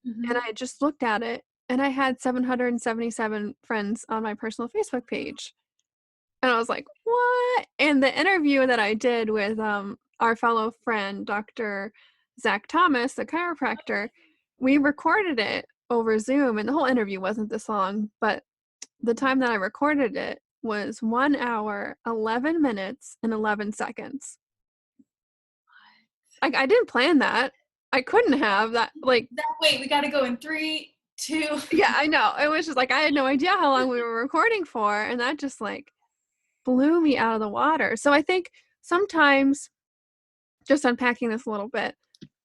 and I just looked at it, and I had 777 friends on my personal Facebook page. And I was like, what? And the interview that I did with our fellow friend, Dr. Zach Thomas, the chiropractor, we recorded it over Zoom, and the whole interview wasn't this long, but the time that I recorded it was 1 hour, 11 minutes, and 11 seconds. I didn't plan that. I couldn't have that. Wait, we got to go in 3, 2. Yeah, I know. It was just like, I had no idea how long we were recording for. And that just blew me out of the water. So I think sometimes, just unpacking this a little bit.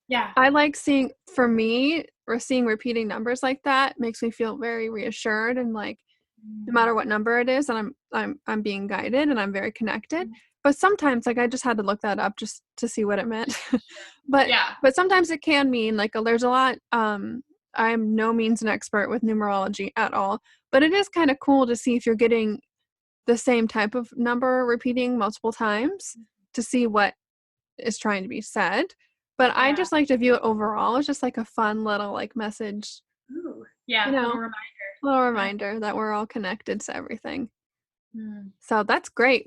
Yeah. I like seeing repeating numbers like that makes me feel very reassured, and no matter what number it is, and I'm being guided and I'm very connected. But sometimes I just had to look that up just to see what it meant. But sometimes it can mean there's a lot. I'm no means an expert with numerology at all, but it is kind of cool to see if you're getting the same type of number repeating multiple times to see what is trying to be said. But I just like to view it overall as just a fun little message. Ooh, yeah, little reminder that we're all connected to everything. So that's great.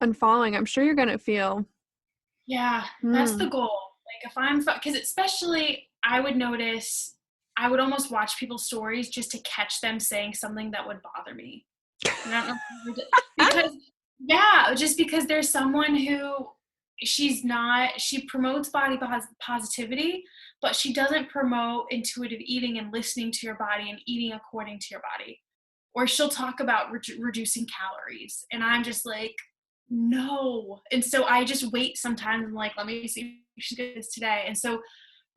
Unfollowing, I'm sure you're gonna feel. Yeah, that's the goal. If I'm, because especially I would notice, I would almost watch people's stories just to catch them saying something that would bother me. I don't know because there's someone who she promotes body positivity, but she doesn't promote intuitive eating and listening to your body and eating according to your body. Or she'll talk about reducing calories, and I'm just like, no. And so I just wait sometimes and let me see if she did this today. And so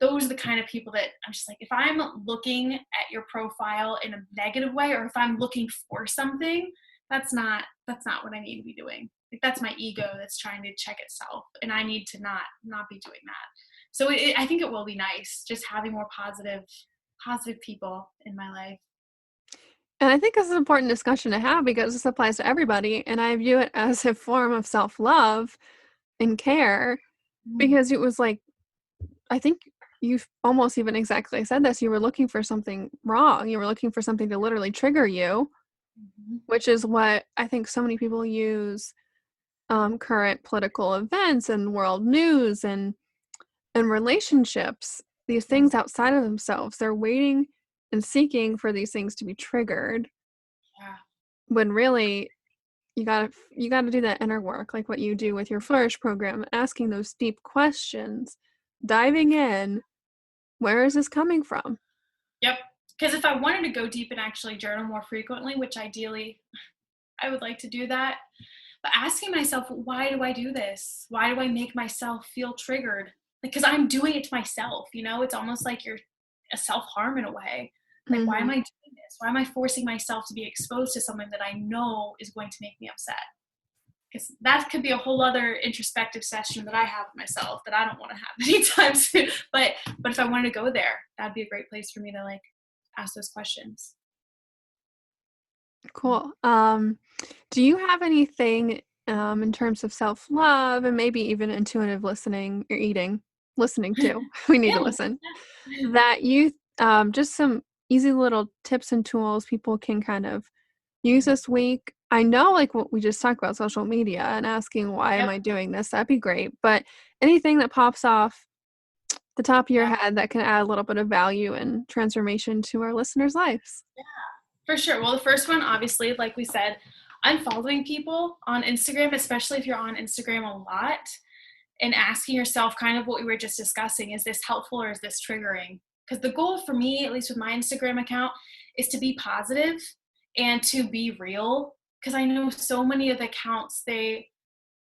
those are the kind of people that I'm just if I'm looking at your profile in a negative way, or if I'm looking for something, that's not what I need to be doing. That's my ego that's trying to check itself, and I need to not be doing that. So I think it will be nice just having more positive people in my life. And I think this is an important discussion to have because this applies to everybody. And I view it as a form of self-love and care, because it was I think you've almost even exactly said this. You were looking for something wrong. You were looking for something to literally trigger you, which is what I think so many people use current political events and world news and relationships, these things outside of themselves. They're waiting and seeking for these things to be triggered. Yeah. When really you gotta do that inner work, like what you do with your Flourish program, asking those deep questions, diving in. Where is this coming from? Yep. Because if I wanted to go deep and actually journal more frequently, which ideally I would like to do that, but asking myself, why do I do this? Why do I make myself feel triggered? Because I'm doing it to myself, it's almost like you're a self-harm in a way. Like, why am I doing this? Why am I forcing myself to be exposed to something that I know is going to make me upset? Because that could be a whole other introspective session that I have with myself that I don't want to have anytime soon. But if I wanted to go there, that'd be a great place for me to like ask those questions. Cool. Do you have anything in terms of self-love and maybe even intuitive listening or eating, listening too, we need to listen, that you, just some easy little tips and tools people can kind of use this week? I know like what we just talked about, social media and asking, why am I doing this? That'd be great. But anything that pops off the top of your head that can add a little bit of value and transformation to our listeners' lives. Yeah, for sure. Well, the first one, obviously, like we said, unfollowing people on Instagram, especially if you're on Instagram a lot, and asking yourself kind of what we were just discussing, is this helpful or is this triggering? Because the goal for me, at least with my Instagram account, is to be positive and to be real. Because I know so many of the accounts, they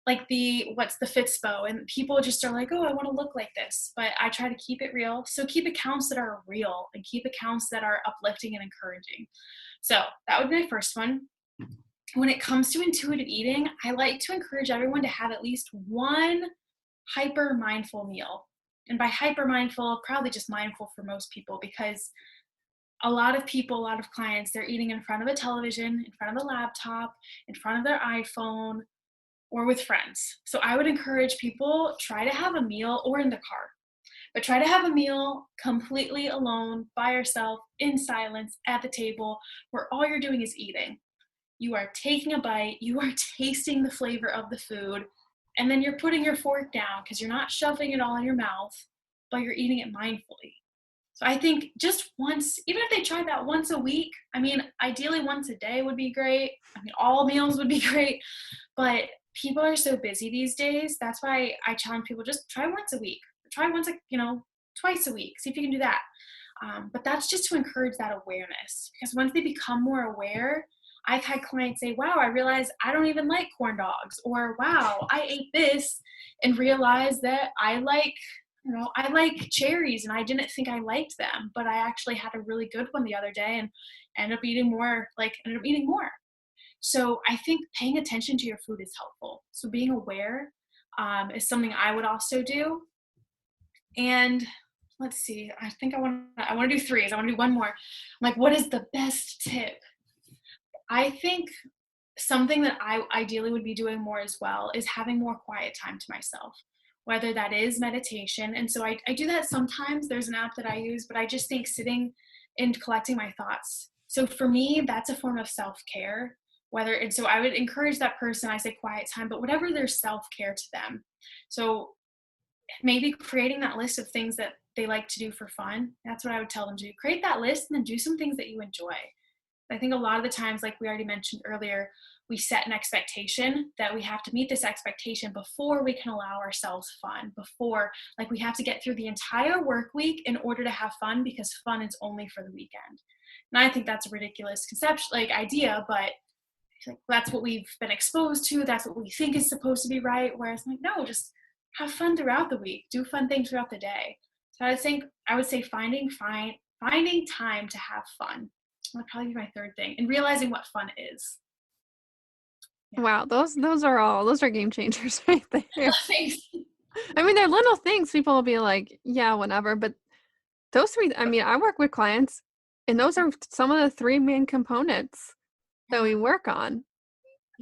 like what's the Fitspo, and people just are like, oh, I want to look like this, but I try to keep it real. So keep accounts that are real and keep accounts that are uplifting and encouraging. So that would be my first one. When it comes to intuitive eating, I like to encourage everyone to have at least one hyper mindful meal. And by hyper mindful, probably just mindful for most people, because a lot of people, a lot of clients, they're eating in front of a television, in front of a laptop, in front of their iPhone, or with friends. So I would encourage people, try to have a meal, or in the car, but try to have a meal completely alone, by yourself, in silence, at the table, where all you're doing is eating. You are taking a bite, you are tasting the flavor of the food, and then you're putting your fork down because you're not shoving it all in your mouth, but you're eating it mindfully. So I think just once, even if they try that once a week, I mean, ideally once a day would be great. I mean, all meals would be great, but people are so busy these days. That's why I challenge people, just try once a week. Try once, twice a week. See if you can do that. But that's just to encourage that awareness, because once they become more aware, I've had clients say, wow, I realized I don't even like corn dogs, or wow, I ate this and realized that I like cherries and I didn't think I liked them, but I actually had a really good one the other day and ended up eating more. So I think paying attention to your food is helpful. So being aware is something I would also do. And let's see, I think I want to do three. I want to do one more. Like, what is the best tip? I think something that I ideally would be doing more as well is having more quiet time to myself, whether that is meditation. And so I do that sometimes. There's an app that I use, but I just think sitting and collecting my thoughts. So for me, that's a form of self-care. And so I would encourage that person, I say quiet time, but whatever their self-care to them. So maybe creating that list of things that they like to do for fun. That's what I would tell them to do. Create that list and then do some things that you enjoy. I think a lot of the times, like we already mentioned earlier, we set an expectation that we have to meet this expectation before we can allow ourselves fun, like we have to get through the entire work week in order to have fun, because fun is only for the weekend. And I think that's a ridiculous idea, but that's what we've been exposed to. That's what we think is supposed to be right. Whereas no, just have fun throughout the week, do fun things throughout the day. So I would say finding time to have fun. That'd probably be my third thing, and realizing what fun is. Yeah. Wow, those are game changers right there. Thanks. I mean, they're little things. People will be like, yeah, whatever. But those three, I mean, I work with clients, and those are some of the three main components that we work on.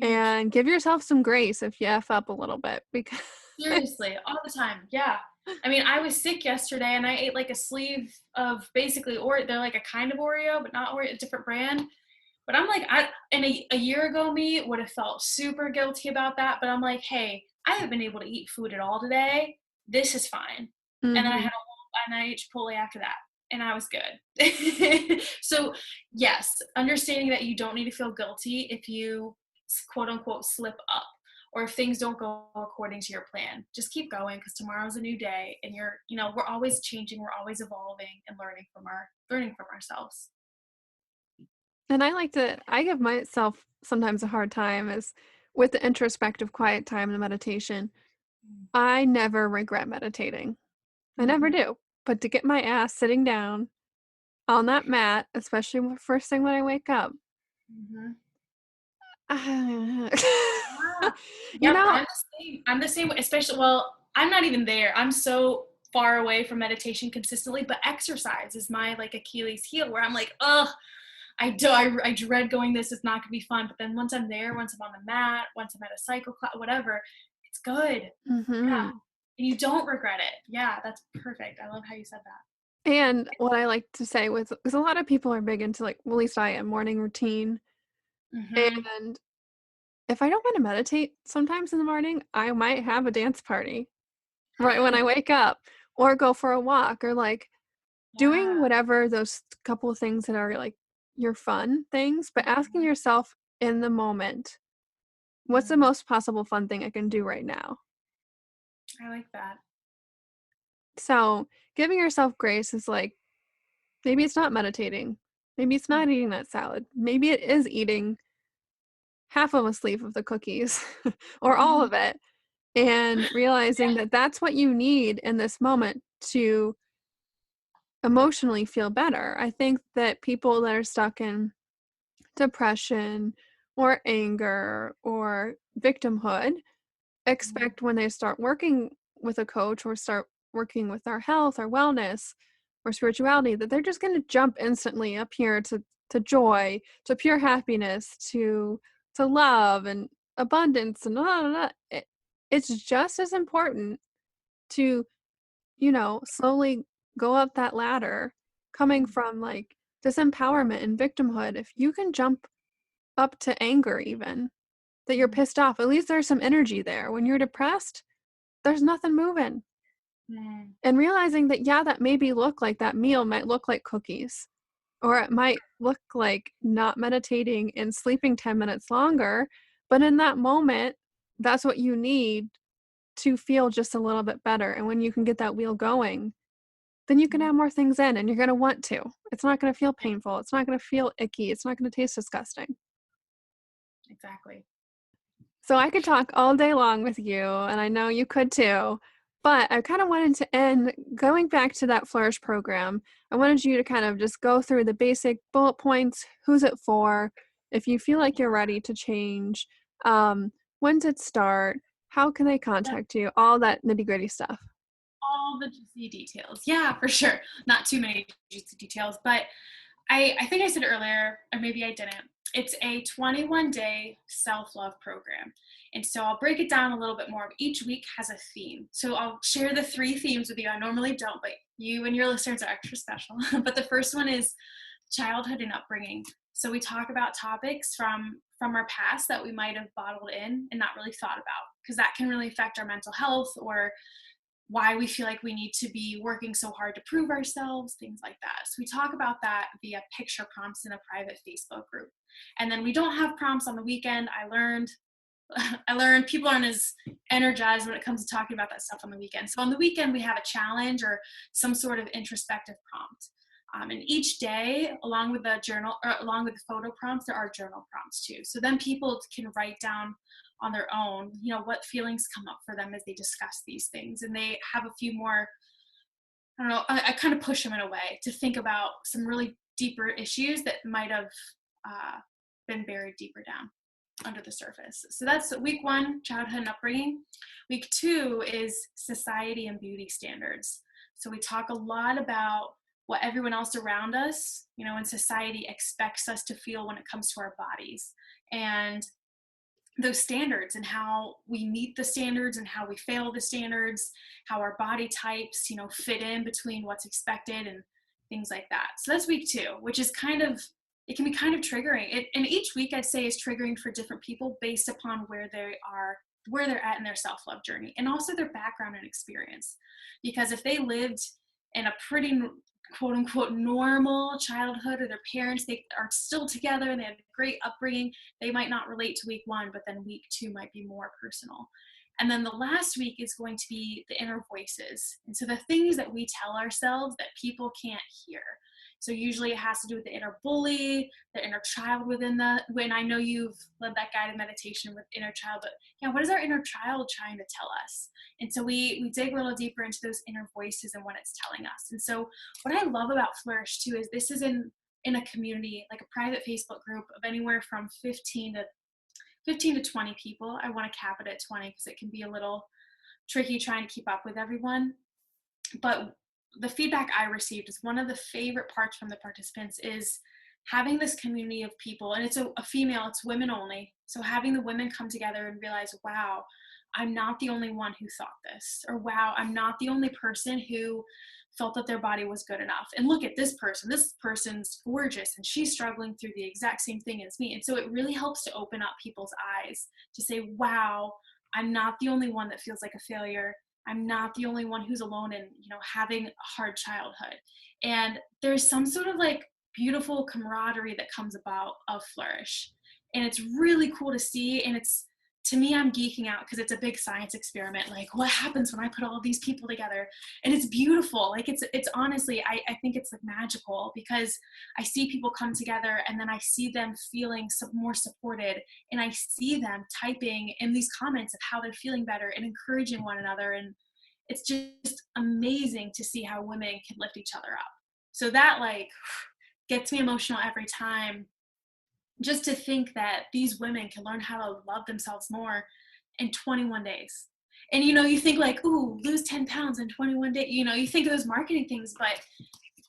And give yourself some grace if you F up a little bit, because seriously, all the time. Yeah. I mean, I was sick yesterday and I ate like a sleeve of basically, they're like a kind of Oreo, but not Oreo, a different brand. But I'm like, a year ago me would have felt super guilty about that. But I'm like, hey, I haven't been able to eat food at all today. This is fine. Mm-hmm. And then I ate Chipotle after that, and I was good. So yes, understanding that you don't need to feel guilty if you quote unquote slip up, or if things don't go according to your plan, just keep going, because tomorrow's a new day, and we're always changing, we're always evolving and learning from ourselves. And I give myself sometimes a hard time is with the introspective quiet time and the meditation. I never regret meditating. I never do. But to get my ass sitting down on that mat, especially first thing when I wake up, Mm-hmm. you Yep, know, I'm the same, especially, well, I'm not even there. I'm so far away from meditation consistently, but exercise is my like Achilles heel, where I'm like, oh, I dread going this. It's not gonna be fun. But then once I'm there, once I'm on the mat, once I'm at a cycle class, whatever, it's good. Yeah. mhm. And you don't regret it. Yeah, that's perfect. I love how you said that. And what I like to say with, because a lot of people are big into like, well, at least I am, morning routine. Mm-hmm. And if I don't want to meditate sometimes in the morning, I might have a dance party right when I wake up, or go for a walk, or like doing Yeah. whatever those couple of things that are like your fun things, but asking yourself in the moment, what's the Mm, most possible fun thing I can do right now? I like that. So giving yourself grace is like, maybe it's not meditating. Maybe it's not eating that salad. Maybe it is eating half of a sleeve of the cookies or all Mhm. of it, and realizing that that's what you need in this moment to emotionally feel better. I think that people that are stuck in depression or anger or victimhood expect when they start working with a coach or start working with our health, our wellness, or spirituality, that they're just going to jump instantly up here to joy, to pure happiness, to love and abundance and blah, blah, blah. It's just as important to, slowly go up that ladder, coming from like disempowerment and victimhood. If you can jump up to anger, even that you're pissed off, at least there's some energy there. When you're depressed, there's nothing moving. Mm, And realizing that, yeah, that maybe look like that meal might look like cookies, or it might look like not meditating and sleeping 10 minutes longer. But in that moment, that's what you need to feel just a little bit better. And when you can get that wheel going, then you can mm, add more things in, and you're going to want to. It's not going to feel painful. It's not going to feel icky. It's not going to taste disgusting. exactly. So I could talk all day long with you, and I know you could too, but I kind of wanted to end going back to that Flourish program. I wanted you to kind of just go through the basic bullet points. Who's it for? If you feel like you're ready to change, when to start, how can they contact you? All that nitty gritty stuff. All the juicy details. Yeah, for sure. Not too many juicy details, but I think I said earlier, or maybe I didn't. It's a 21-day self-love program. And so I'll break it down a little bit more. Each week has a theme. So I'll share the 3 themes with you. I normally don't, but you and your listeners are extra special. But the first one is childhood and upbringing. So we talk about topics from our past that we might have bottled in and not really thought about, because that can really affect our mental health, or why we feel like we need to be working so hard to prove ourselves, things like that. So we talk about that via picture prompts in a private Facebook group. And then we don't have prompts on the weekend. I learned people aren't as energized when it comes to talking about that stuff on the weekend. So on the weekend, we have a challenge or some sort of introspective prompt. And each day, along with the journal, or along with the photo prompts, there are journal prompts too. So then people can write down on their own, what feelings come up for them as they discuss these things. And they have a few more, I don't know, I kind of push them in a way to think about some really deeper issues that might have been buried deeper down under the surface. So that's week 1, childhood and upbringing. Week 2 is society and beauty standards. So we talk a lot about what everyone else around us, in society expects us to feel when it comes to our bodies, and those standards, and how we meet the standards and how we fail the standards, how our body types, fit in between what's expected and things like that. So that's week 2, which is it can be kind of triggering. And each week I'd say is triggering for different people based upon where they're at in their self-love journey, and also their background and experience. Because if they lived in a pretty quote unquote normal childhood, or their parents, they are still together and they had a great upbringing, they might not relate to week 1, but then week 2 might be more personal. And then the last week is going to be the inner voices. And so the things that we tell ourselves that people can't hear. So usually it has to do with the inner bully, the inner child within when I know you've led that guided meditation with inner child, but yeah, what is our inner child trying to tell us? And so we dig a little deeper into those inner voices and what it's telling us. And so what I love about Flourish too is this is in a community, like a private Facebook group of anywhere from 15 to 20 people. I want to cap it at 20 because it can be a little tricky trying to keep up with everyone. But the feedback I received is one of the favorite parts from the participants is having this community of people, and it's a female, it's women only. So having the women come together and realize, wow, I'm not the only one who thought this, or wow, I'm not the only person who felt that their body was good enough. And look at this person's gorgeous and she's struggling through the exact same thing as me. And so it really helps to open up people's eyes to say, wow, I'm not the only one that feels like a failure. I'm not the only one who's alone in, having a hard childhood. And there's some sort of like beautiful camaraderie that comes about of Flourish. And it's really cool to see. And to me, I'm geeking out because it's a big science experiment. Like, what happens when I put all these people together? And it's beautiful. Like, it's honestly, I think it's like magical because I see people come together and then I see them feeling more supported, and I see them typing in these comments of how they're feeling better and encouraging one another. And it's just amazing to see how women can lift each other up. So that like gets me emotional every time, just to think that these women can learn how to love themselves more in 21 days. And, you think like, ooh, lose 10 pounds in 21 days. You think of those marketing things, but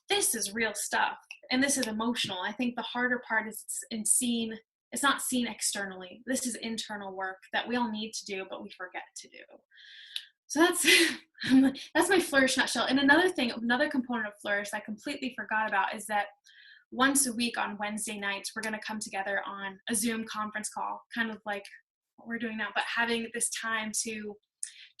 this is real stuff. And this is emotional. I think the harder part is it's not seen externally. This is internal work that we all need to do, but we forget to do. So that's my Flourish nutshell. And another component of Flourish I completely forgot about is that once a week on Wednesday nights, we're going to come together on a Zoom conference call, kind of like what we're doing now, but having this time to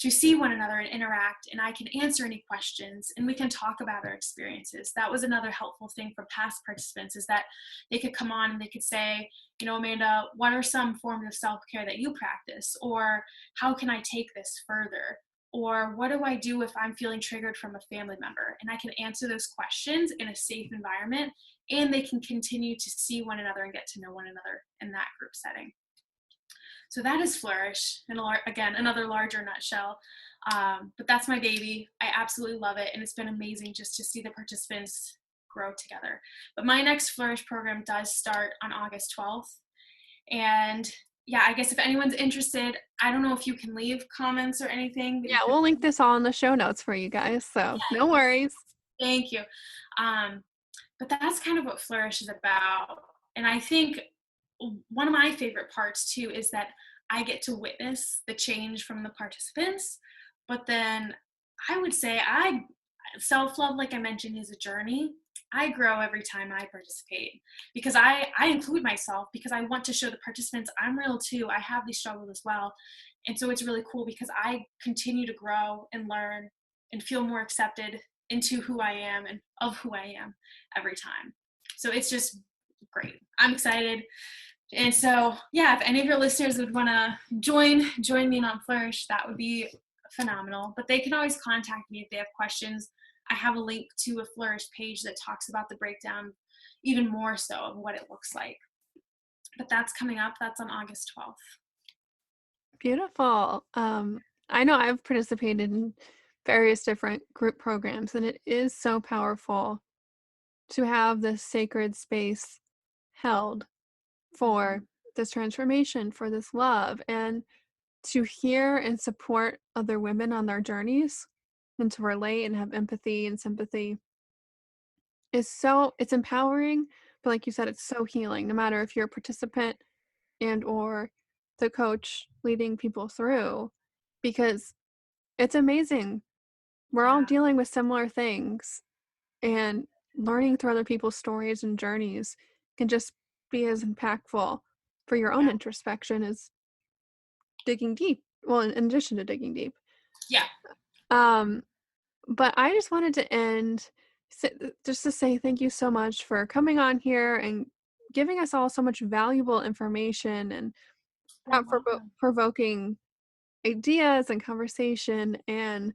see one another and interact, and I can answer any questions and we can talk about our experiences. That was another helpful thing for past participants, is that they could come on and they could say, Amanda, what are some forms of self-care that you practice? Or how can I take this further? Or what do I do if I'm feeling triggered from a family member? And I can answer those questions in a safe environment, and they can continue to see one another and get to know one another in that group setting. So that is Flourish, and again, another larger nutshell. But that's my baby. I absolutely love it, and it's been amazing just to see the participants grow together. But my next Flourish program does start on August 12th. And yeah, I guess if anyone's interested, I don't know if you can leave comments or anything. Yeah, we'll link this all in the show notes for you guys, so no worries. Thank you. But that's kind of what Flourish is about. And I think one of my favorite parts too is that I get to witness the change from the participants. But then I would say self-love, like I mentioned, is a journey. I grow every time I participate because I include myself because I want to show the participants I'm real too. I have these struggles as well. And so it's really cool because I continue to grow and learn and feel more accepted into who I am and of who I am every time. So it's just great. I'm excited. And so, yeah, if any of your listeners would want to join me on Flourish, that would be phenomenal. But they can always contact me if they have questions. I have a link to a Flourish page that talks about the breakdown even more so of what it looks like. But that's coming up. That's on August 12th. Beautiful. I know I've participated in various different group programs, and it is so powerful to have this sacred space held for this transformation, for this love, and to hear and support other women on their journeys and to relate and have empathy and sympathy it's empowering, but like you said, it's so healing, no matter if you're a participant and or the coach leading people through, because it's amazing. We're all dealing with similar things, and learning through other people's stories and journeys can just be as impactful for your own introspection as digging deep. Well, in addition to digging deep. Yeah. But I just wanted to end just to say thank you so much for coming on here and giving us all so much valuable information and You're welcome. provoking ideas and conversation. And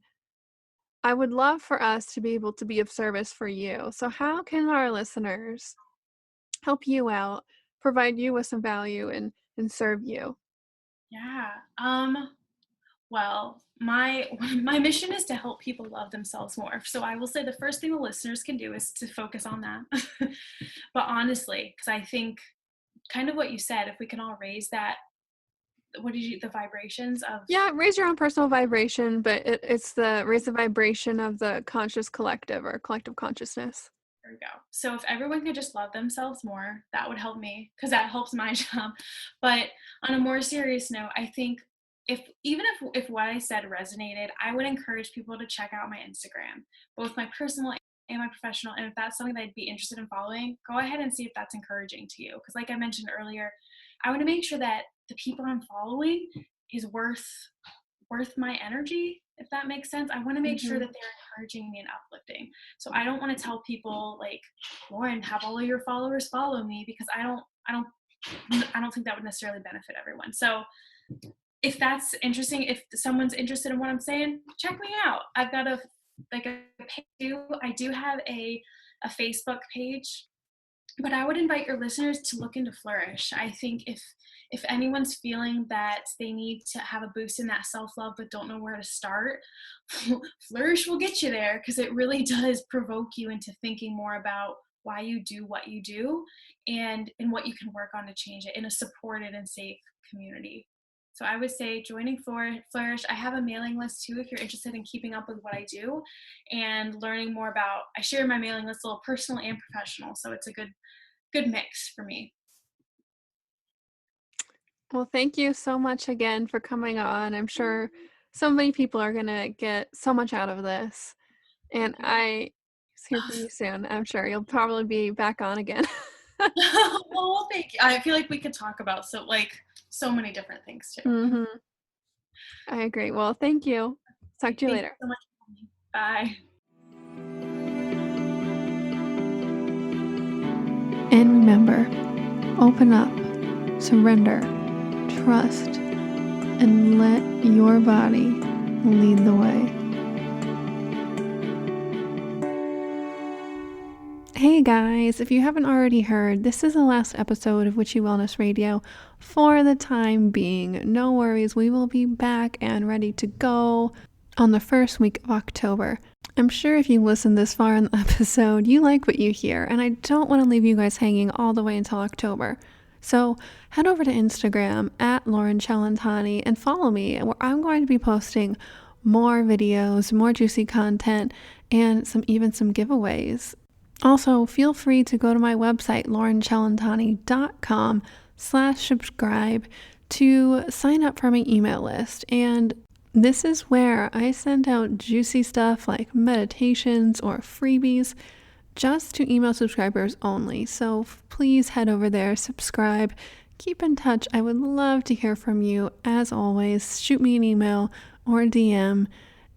I would love for us to be able to be of service for you. So how can our listeners help you out, provide you with some value and serve you? Yeah. Well, my my mission is to help people love themselves more. So I will say the first thing the listeners can do is to focus on that. But honestly, because I think kind of what you said, if we can all raise that, the vibrations of. Yeah, raise your own personal vibration, but it's the raise the vibration of the conscious collective or collective consciousness. There we go. So if everyone could just love themselves more, that would help me because that helps my job. But on a more serious note, I think if what I said resonated, I would encourage people to check out my Instagram, both my personal and my professional. And if that's something that I'd be interested in following, go ahead and see if that's encouraging to you. Because like I mentioned earlier, I want to make sure that the people I'm following is worth my energy, if that makes sense. I want to make sure that they're encouraging me and uplifting. So I don't want to tell people like, Loren, have all of your followers follow me, because I don't think that would necessarily benefit everyone. So if that's interesting, if someone's interested in what I'm saying, check me out. I've got a page. I do have a Facebook page, but I would invite your listeners to look into Flourish. I think if anyone's feeling that they need to have a boost in that self-love but don't know where to start, Flourish will get you there, because it really does provoke you into thinking more about why you do what you do and what you can work on to change it in a supported and safe community. So I would say joining Flourish. I have a mailing list too if you're interested in keeping up with what I do and learning more about. I share my mailing list a little personal and professional, so it's a good mix for me. Well, thank you so much again for coming on. I'm sure so many people are going to get so much out of this. And I hear from you soon. I'm sure you'll probably be back on again. Well, thank you. I feel like we could talk about so many different things too. Mm-hmm. I agree. Well, thank you. Talk to you later. Thank you so much for me. Bye. And remember, open up, surrender, trust, and let your body lead the way. Hey guys, if you haven't already heard, this is the last episode of Witchy Wellness Radio for the time being. No worries, we will be back and ready to go on the first week of October. I'm sure if you listened this far in the episode, you like what you hear, and I don't want to leave you guys hanging all the way until October. So head over to Instagram at Loren Cellentani and follow me, where I'm going to be posting more videos, more juicy content, and even some giveaways. Also, feel free to go to my website, lorencellentani.com/subscribe to sign up for my email list. And this is where I send out juicy stuff like meditations or freebies just to email subscribers only. So please head over there, subscribe, keep in touch. I would love to hear from you. As always, shoot me an email or a DM,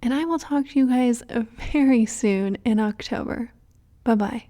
and I will talk to you guys very soon in October. Bye-bye.